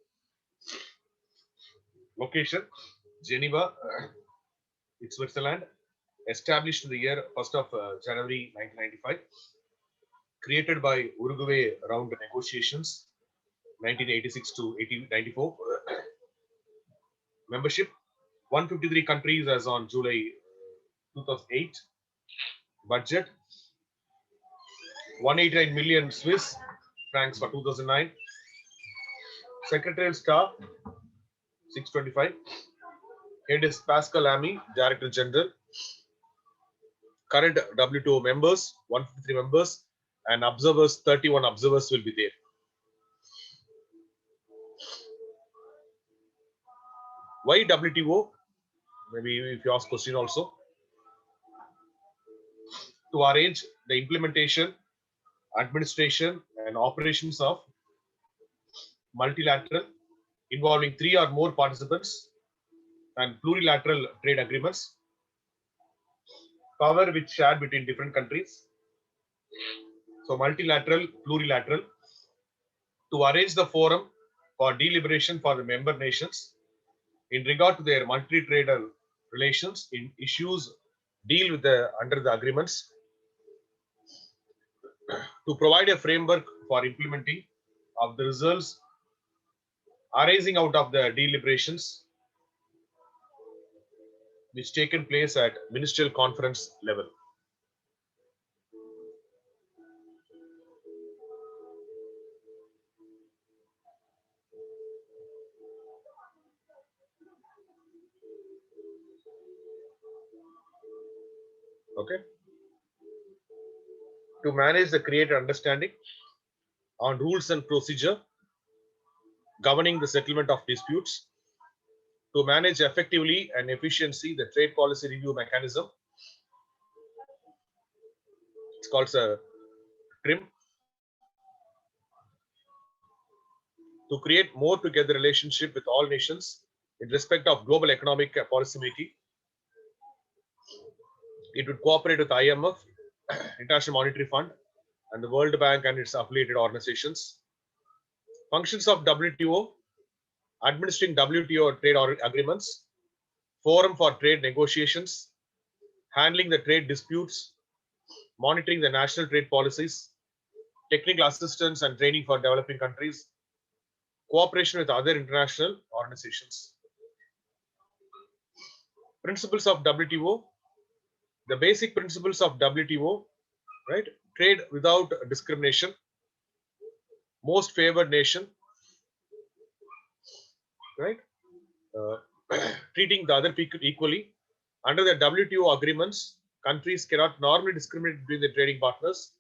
A: Location, Geneva, it's Switzerland. Established in the year 1st of January 1995. Created by Uruguay round negotiations 1986 to 1894. Membership 153 countries as on July 2008. Budget 189 million Swiss francs for 2009. Secretarial staff 625. Head is Pascal Lamy, Director General. Current WTO members 153 members and observers 31 observers will be there. Why WTO? Maybe if you ask question also. To arrange the implementation, administration and operations of multilateral involving three or more participants and plurilateral trade agreements, power which shared between different countries. So multilateral, plurilateral, to arrange the forum for deliberation for the member nations in regard to their multilateral relations in issues deal with the under the agreements, to provide a framework for implementing of the results arising out of the deliberations which taken place at ministerial conference level. Okay. to manage the created understanding on rules and procedure governing the settlement of disputes, to manage effectively and efficiently the trade policy review mechanism. It's called a TRIM, to create more together relationship with all nations in respect of global economic policy making. It would cooperate with IMF, International Monetary Fund, and the World Bank and its affiliated organizations. Functions of WTO: administering WTO trade agreements, forum for trade negotiations, handling the trade disputes, monitoring the national trade policies, technical assistance and training for developing countries, cooperation with other international organizations. Principles of WTO. The basic principles of WTO, right? Trade without discrimination, most favored nation, right? Treating the other people equally. Under the WTO agreements, countries cannot normally discriminate between the trading partners,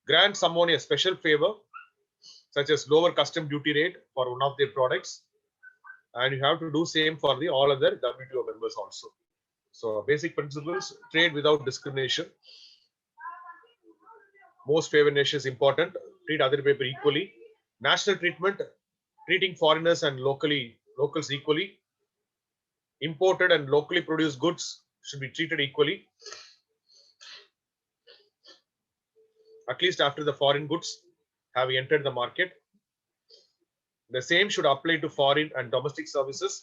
A: grant someone a special favor, such as lower custom duty rate for one of their products, and you have to do same for the all other WTO members also. So basic principles: trade without discrimination, most favored nation is important, treat other people equally, national treatment, treating foreigners and locals equally, imported and locally produced goods should be treated equally, at least after the foreign goods have entered the market. The same should apply to foreign and domestic services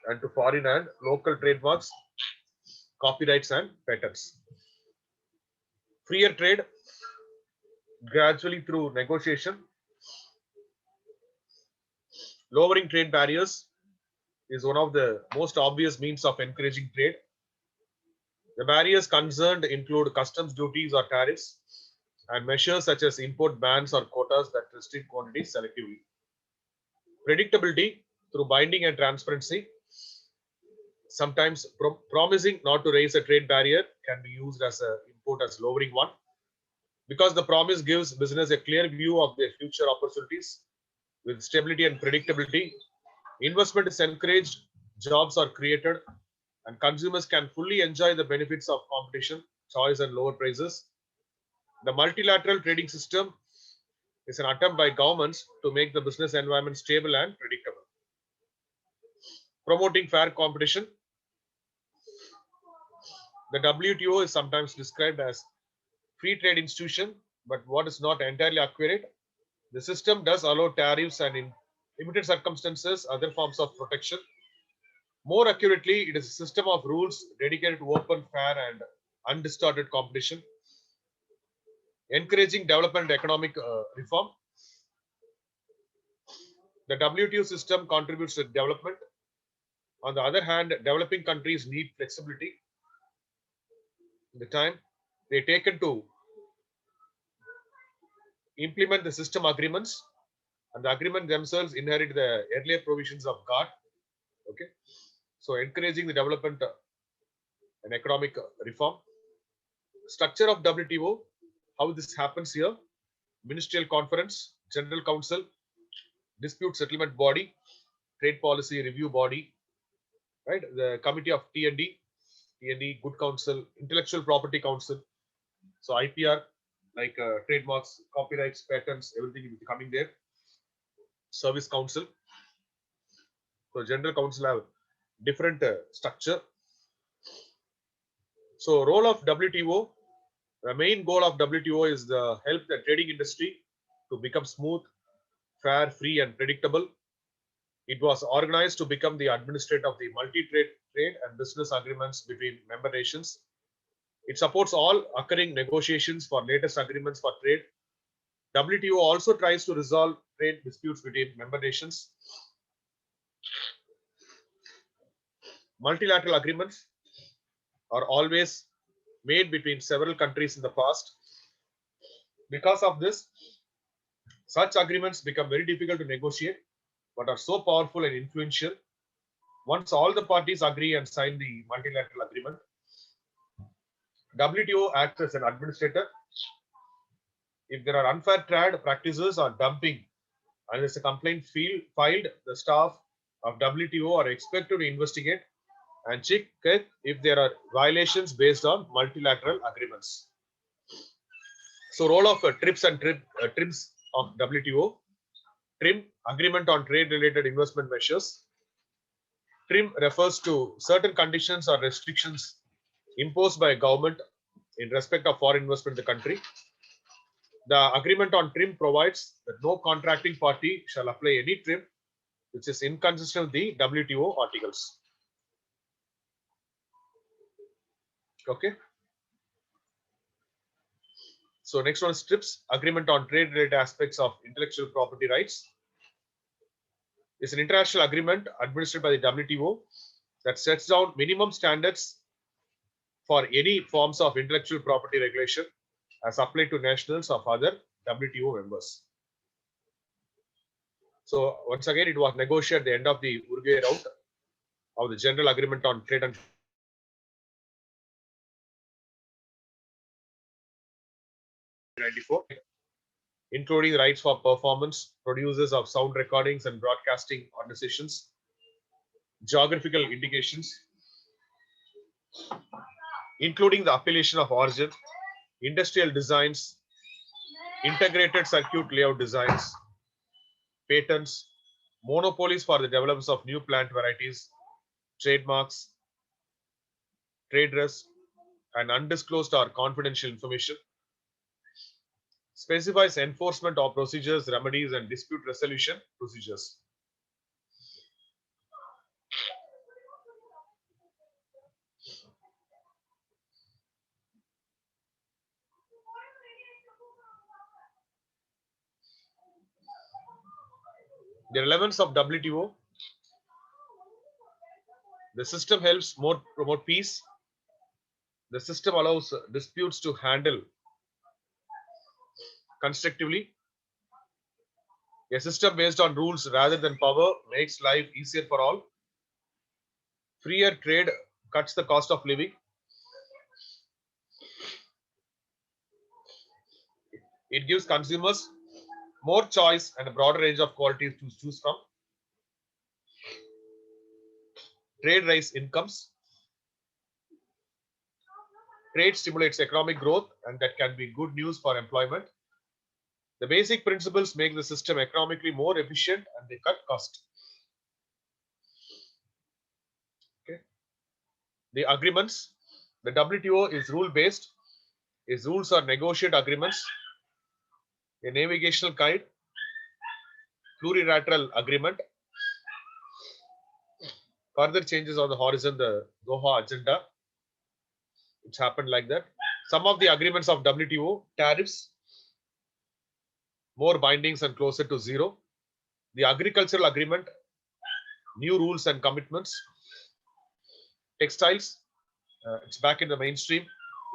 A: and to foreign and local trademarks, copyrights and patents. Freer trade, gradually through negotiation, lowering trade barriers is one of the most obvious means of encouraging trade. The barriers concerned include customs duties or tariffs and measures such as import bans or quotas that restrict quantities selectively. Predictability through binding and transparency. Sometimes promising not to raise a trade barrier can be used as an import as lowering one, because the promise gives business a clear view of their future opportunities. With stability and predictability, investment is encouraged, jobs are created, and consumers can fully enjoy the benefits of competition, choice, and lower prices. The multilateral trading system is an attempt by governments to make the business environment stable and predictable. Promoting fair competition. The WTO is sometimes described as free trade institution, but what is not entirely accurate. The system does allow tariffs and in limited circumstances other forms of protection. More accurately, it is a system of rules dedicated to open, fair, and undistorted competition, encouraging development and economic reform. The WTO system contributes to development. On the other hand, developing countries need flexibility in the time they taken to implement the system agreements, and the agreement themselves inherit the earlier provisions of GATT. Okay, so encouraging the development and economic reform. Structure of WTO, how this happens here: Ministerial Conference, General Council, Dispute Settlement Body, Trade Policy Review Body, right? The Committee of TND, Good Council, Intellectual Property Council. So IPR, like trademarks, copyrights, patents, everything will be coming there. Service Council. So General Council have different structure. So role of WTO, the main goal of WTO is the help the trading industry to become smooth, fair, free, and predictable. It was organized to become the administrator of the multi-trade trade and business agreements between member nations. It supports all occurring negotiations for latest agreements for trade. WTO also tries to resolve trade disputes between member nations. Multilateral agreements are always made between several countries in the past. Because of this, such agreements become very difficult to negotiate, but are so powerful and influential. Once all the parties agree and sign the multilateral agreement, WTO acts as an administrator. If there are unfair trade practices or dumping and there's a complaint filed, the staff of WTO are expected to investigate and check if there are violations based on multilateral agreements. So, role of TRIPS and TRIMS of WTO. TRIM, Agreement on Trade Related Investment Measures. TRIM refers to certain conditions or restrictions imposed by a government in respect of foreign investment in the country. The agreement on TRIM provides that no contracting party shall apply any TRIM which is inconsistent with the WTO articles. Okay. So next one is TRIPS, Agreement on Trade Related Aspects of Intellectual Property Rights. It's an international agreement administered by the WTO that sets down minimum standards for any forms of intellectual property regulation as applied to nationals of other WTO members. So once again, it was negotiated at the end of the Uruguay round of the General Agreement on Trade and '94, including rights for performance, producers of sound recordings and broadcasting organizations, geographical indications, including the appellation of origin, industrial designs, integrated circuit layout designs, patents, monopolies for the development of new plant varieties, trademarks, trade dress, and undisclosed or confidential information, specifies enforcement of procedures, remedies, and dispute resolution procedures. The relevance of WTO. The system helps more promote peace. The system allows disputes to handle constructively. A system based on rules rather than power makes life easier for all. Freer trade cuts the cost of living. It gives consumers more choice and a broader range of qualities to choose from. Trade raises incomes. Trade stimulates economic growth, and that can be good news for employment. The basic principles make the system economically more efficient and they cut cost. Okay. The agreements. The WTO is rule based. Its rules are negotiated agreements, a navigational guide, plurilateral agreement, further changes on the horizon, the Doha agenda, which happened like that. Some of the agreements of WTO, tariffs, more bindings and closer to zero. The agricultural agreement, new rules and commitments. Textiles, it's back in the mainstream.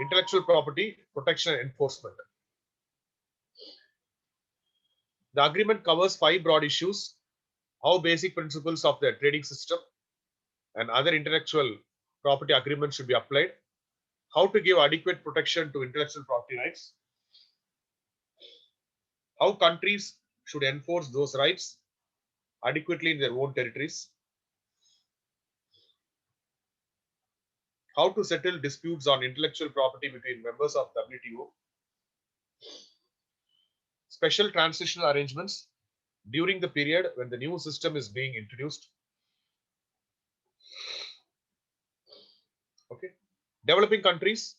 A: Intellectual property, protection and enforcement. The agreement covers 5 broad issues: how basic principles of the trading system and other intellectual property agreements should be applied, how to give adequate protection to intellectual property rights, how countries should enforce those rights adequately in their own territories, how to settle disputes on intellectual property between members of WTO, special transitional arrangements during the period when the new system is being introduced. Okay. Developing countries,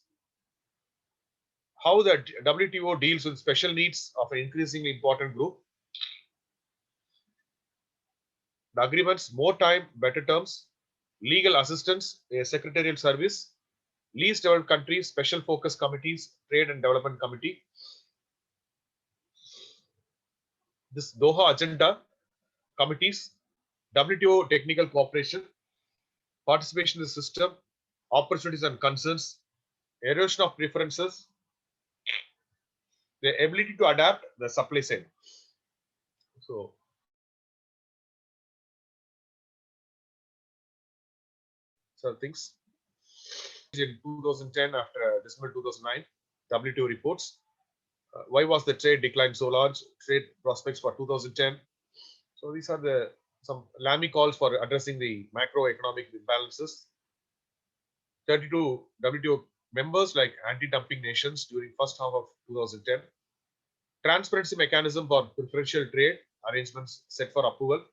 A: how the WTO deals with special needs of an increasingly important group. The agreements, more time, better terms, legal assistance, a secretarial service, least developed countries, special focus committees, trade and development committee. This Doha agenda committees, WTO technical cooperation, participation in the system, opportunities and concerns, erosion of preferences, the ability to adapt the supply chain. So, things. in 2010 after December 2009 WTO reports. Why was the trade decline so large? Trade prospects for 2010. So these are the some Lamy calls for addressing the macroeconomic imbalances. 32 WTO members like anti-dumping nations during first half of 2010. Transparency mechanism for preferential trade arrangements set for approval.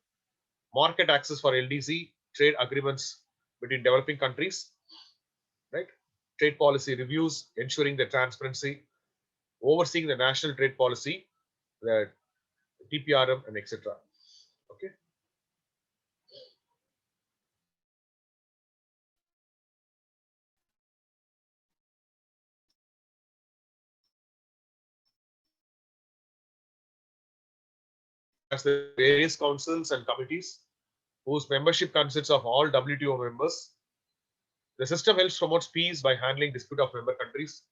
A: Market access for LDC, trade agreements between developing countries, right? Trade policy reviews, ensuring the transparency, overseeing the national trade policy, the TPRM, and etc. Okay. As the various councils and committees whose membership consists of all WTO members. The system helps promote peace by handling dispute of member countries.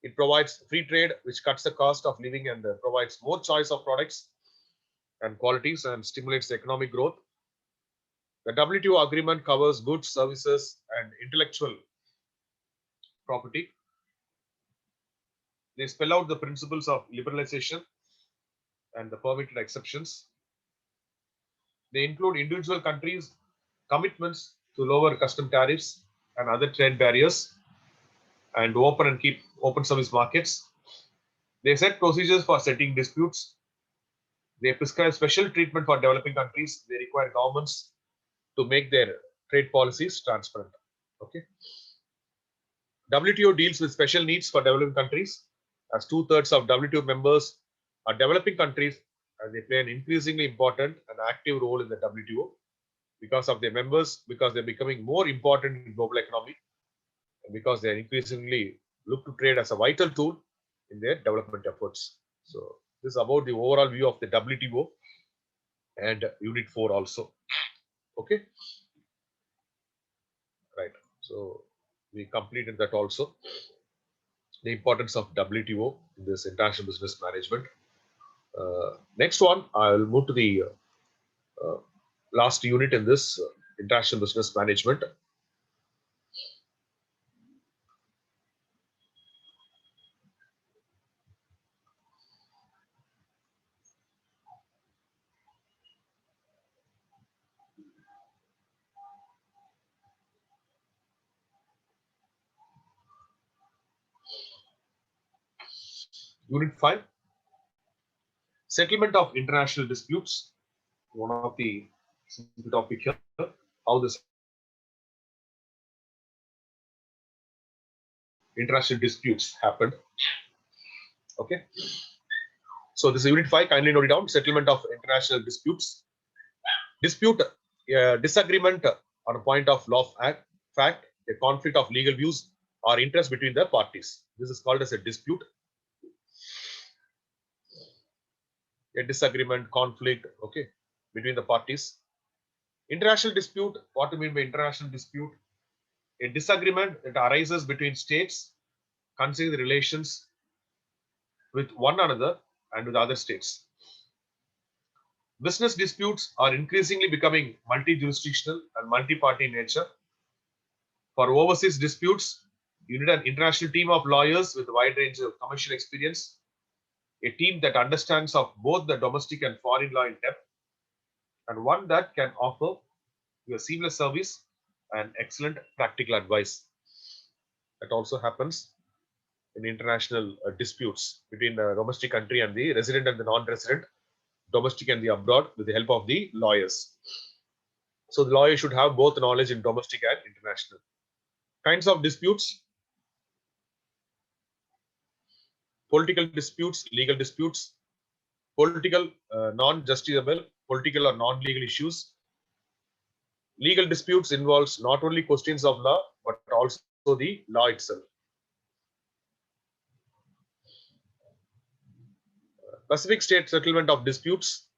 A: It provides free trade, which cuts the cost of living and provides more choice of products and qualities and stimulates economic growth. The WTO agreement covers goods, services, and intellectual property. They spell out the principles of liberalization and the permitted exceptions. They include individual countries' commitments to lower custom tariffs and other trade barriers and open and keep open service markets. They set procedures for settling disputes. They prescribe special treatment for developing countries. They require governments to make their trade policies transparent. Okay. WTO deals with special needs for developing countries, as 2/3 of WTO members are developing countries, and they play an increasingly important and active role in the WTO because of their members, because they're becoming more important in global economy, and because they're increasingly look to trade as a vital tool in their development efforts. So this is about the overall view of the WTO and Unit 4 also. Okay, right. So we completed that also. The importance of WTO in this international business management. Next one, I will move to the last unit in this international business management. Unit 5, settlement of international disputes. One of the topic here, how this international disputes happened. Okay. So this is Unit 5, kindly note it down, settlement of international disputes. Dispute, disagreement on a point of law fact, a conflict of legal views or interest between the parties. This is called as a dispute. A disagreement, conflict, okay, between the parties. International dispute, what do you mean by international dispute? A disagreement that arises between states concerning the relations with one another and with other states. Business disputes are increasingly becoming multi-jurisdictional and multi-party in nature. For overseas disputes, you need an international team of lawyers with a wide range of commercial experience, a team that understands of both the domestic and foreign law in depth, and one that can offer you a seamless service and excellent practical advice. That also happens in international disputes between the domestic country and the resident and the non-resident, domestic and the abroad, with the help of the lawyers. So the lawyer should have both knowledge in domestic and international. Kinds of disputes: political disputes, legal disputes, political, non-justiciable, political or non-legal issues. Legal disputes involves not only questions of law, but also the law itself. Pacific State Settlement of Disputes.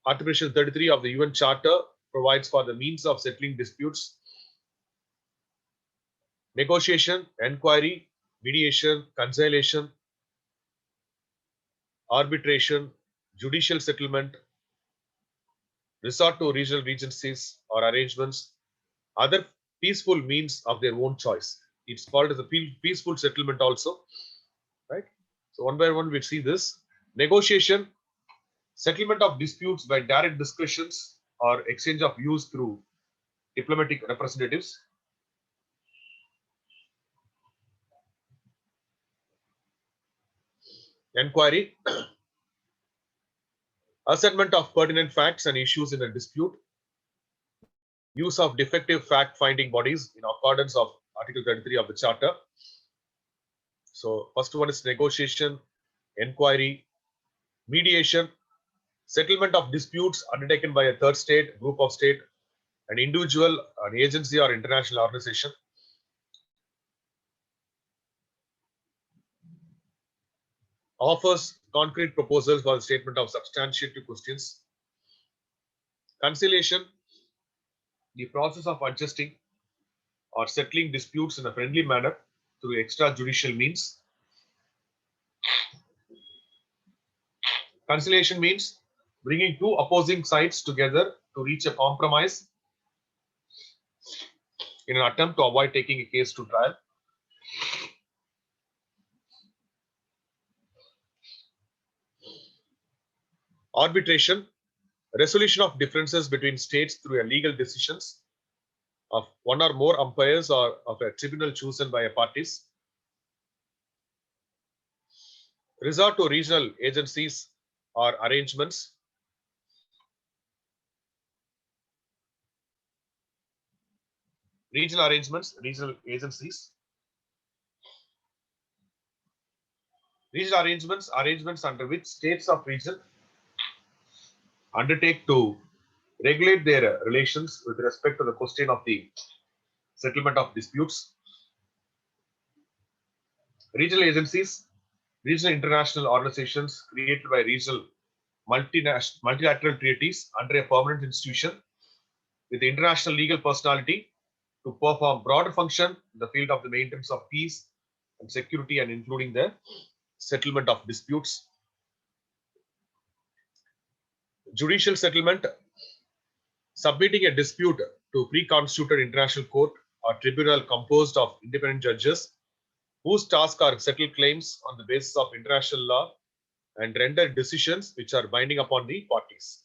A: Article 33 of the UN Charter provides for the means of settling disputes: negotiation, enquiry, mediation, conciliation, arbitration, judicial settlement, resort to regional regencies or arrangements, other peaceful means of their own choice. It's called as a peaceful settlement also, right? So one by one we see this. Negotiation, settlement of disputes by direct discussions or exchange of views through diplomatic representatives. Inquiry, assessment of pertinent facts and issues in a dispute, use of defective fact-finding bodies in accordance of Article 33 of the Charter. So first one is negotiation, inquiry, mediation, settlement of disputes undertaken by a third state, group of state, an individual, an agency or international organization. Offers concrete proposals for the statement of substantiated questions. Conciliation, the process of adjusting or settling disputes in a friendly manner through extrajudicial means. Conciliation means bringing two opposing sides together to reach a compromise in an attempt to avoid taking a case to trial. Arbitration, resolution of differences between states through a legal decisions of one or more umpires or of a tribunal chosen by a parties. Resort to regional agencies or arrangements. Regional arrangements, regional agencies. Regional arrangements, arrangements under which states of region undertake to regulate their relations with respect to the question of the settlement of disputes. Regional agencies, regional international organizations created by regional multilateral treaties under a permanent institution with international legal personality to perform broader function in the field of the maintenance of peace and security and including the settlement of disputes. Judicial settlement, submitting a dispute to pre-constituted international court or tribunal composed of independent judges whose task are settle claims on the basis of international law and render decisions which are binding upon the parties.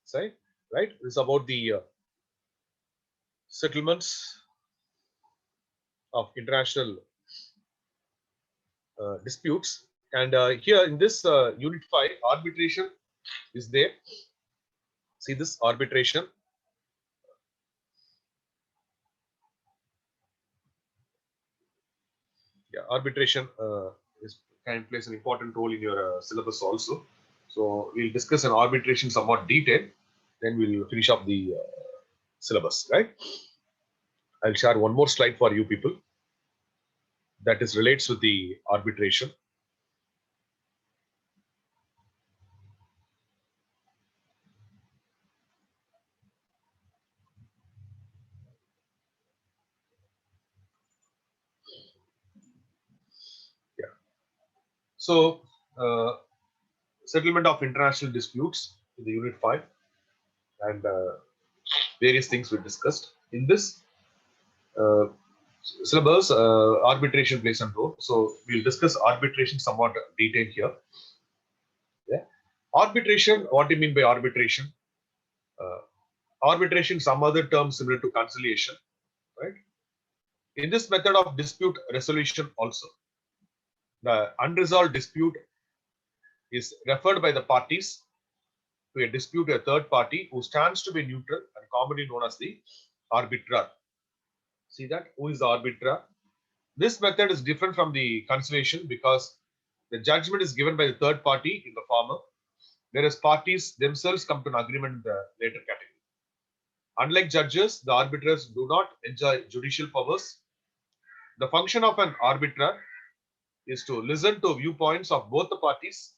A: Say, right? This is about the settlements of international disputes. And here in this unit 5, arbitration is there. See this arbitration. Yeah, arbitration is kind of plays an important role in your syllabus also. So we'll discuss an arbitration somewhat detailed. Then we'll finish up the syllabus, right? I'll share one more slide for you people that is relates with the arbitration. Yeah. So settlement of international disputes in the unit 5 and various things we discussed in this uh, syllabus. Arbitration plays a role, so we'll discuss arbitration somewhat detailed here. Yeah, arbitration, what do you mean by arbitration? uh, Arbitration, some other term similar to conciliation, right? In this method of dispute resolution also, the unresolved dispute is referred by the parties to a dispute to a third party who stands to be neutral and commonly known as the arbiter. See that? Who is the arbiter? This method is different from the conciliation because the judgment is given by the third party in the former, whereas parties themselves come to an agreement in the later category. Unlike judges, the arbiters do not enjoy judicial powers. The function of an arbiter is to listen to viewpoints of both the parties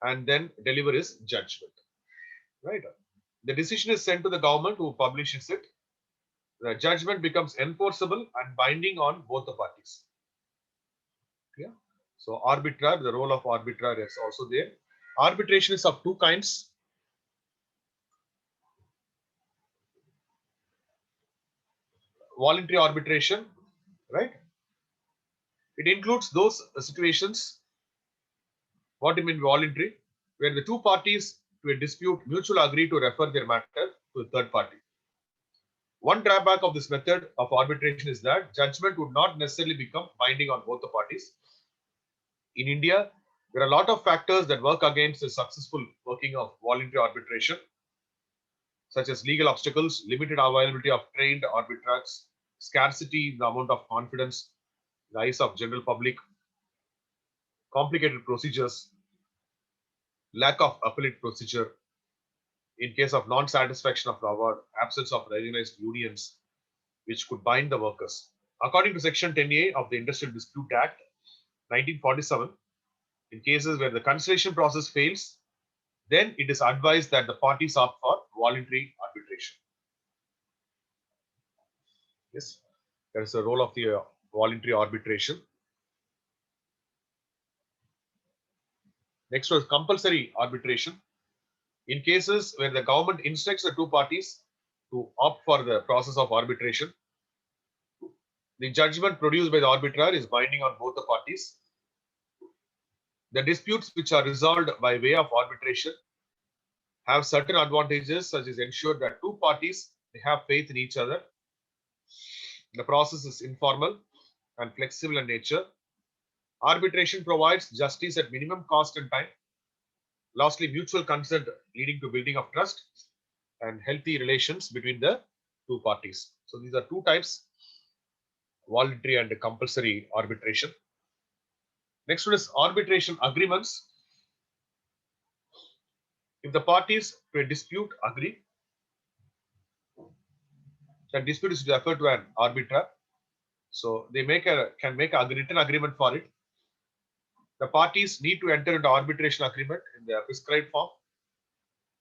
A: and then deliver his judgment. Right? The decision is sent to the government who publishes it. The judgment becomes enforceable and binding on both the parties. Yeah. So arbiter, the role of arbiter is also there. Arbitration is of two kinds. voluntary arbitration, right? It includes those situations, what do you mean voluntary, where the two parties to a dispute mutually agree to refer their matter to a third party. One drawback of this method of arbitration is that judgment would not necessarily become binding on both the parties. In India, there are a lot of factors that work against the successful working of voluntary arbitration, such as legal obstacles, limited availability of trained arbitrats, scarcity in the amount of confidence in the eyes of general public, complicated procedures, lack of appellate procedure, in case of non-satisfaction of the award, absence of recognized unions which could bind the workers. According to Section 10A of the Industrial Dispute Act 1947, in cases where the conciliation process fails, then it is advised that the parties opt for voluntary arbitration. Yes, that is the role of the voluntary arbitration. Next was compulsory arbitration. In cases where the government instructs the two parties to opt for the process of arbitration, the judgment produced by the arbiter is binding on both the parties. The disputes which are resolved by way of arbitration have certain advantages, such as ensure that two parties they have faith in each other. The process is informal and flexible in nature. Arbitration provides justice at minimum cost and time. Lastly, mutual consent leading to building of trust and healthy relations between the two parties. So these are two types, voluntary and compulsory arbitration. Next one is arbitration agreements. If the parties to a dispute agree, the dispute is referred to an arbiter. So they can make a written agreement for it. The parties need to enter into arbitration agreement in the prescribed form.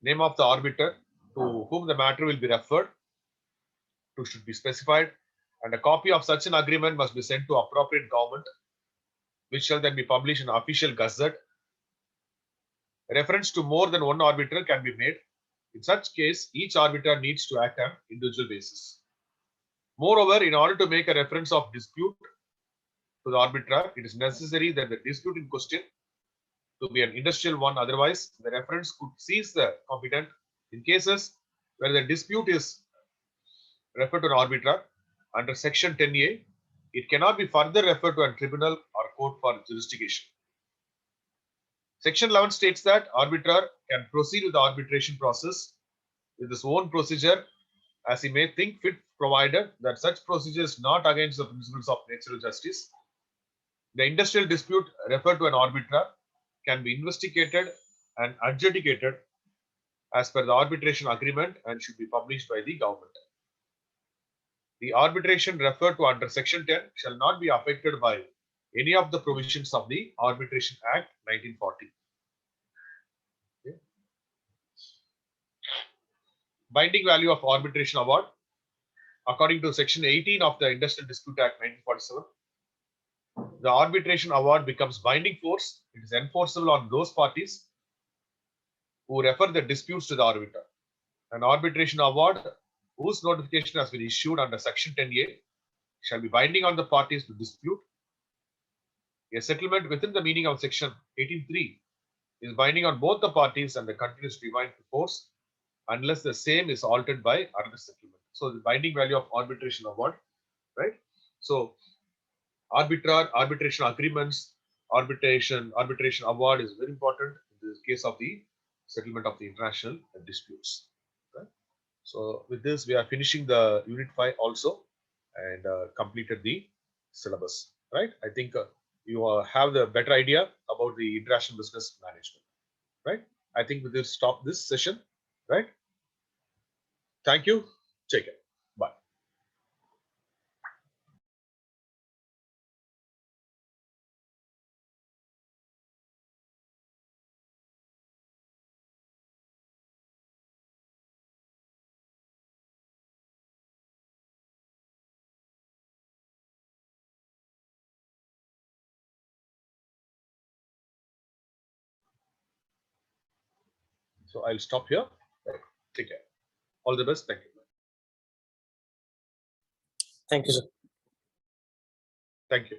A: Name of the arbiter to whom the matter will be referred to should be specified, and a copy of such an agreement must be sent to appropriate government, which shall then be published in official gazette. Reference to more than one arbiter can be made. In such case, each arbiter needs to act on individual basis. Moreover, in order to make a reference of dispute to the arbiter, it is necessary that the dispute in question to be an industrial one. Otherwise, the reference could seize the competent. In cases where the dispute is referred to an arbiter under Section 10A, it cannot be further referred to a tribunal or court for jurisdiction. Section 11 states that arbiter can proceed with the arbitration process with his own procedure as he may think fit, provided that such procedure is not against the principles of natural justice. The industrial dispute referred to an arbiter can be investigated and adjudicated as per the arbitration agreement and should be published by the government. The arbitration referred to under Section 10 shall not be affected by any of the provisions of the Arbitration Act 1940. Okay. Binding value of arbitration award. According to Section 18 of the Industrial Dispute Act 1947, the arbitration award becomes binding force. It is enforceable on those parties who refer the disputes to the arbiter. An arbitration award whose notification has been issued under Section 10A shall be binding on the parties to dispute. A settlement within the meaning of Section 18.3 is binding on both the parties and continues to remain in force unless the same is altered by another settlement. So the binding value of arbitration award, right? So arbitration agreements, arbitration award is very important in the case of the settlement of the international disputes. Right? So with this, we are finishing the unit 5 also and completed the syllabus. Right? I think you have the better idea about the international business management. Right? I think we will stop this session. Right? Thank you. Take care. Bye. So I'll stop here. Right. Take care. All the best. Thank you.
C: Thank you, sir.
A: Thank you.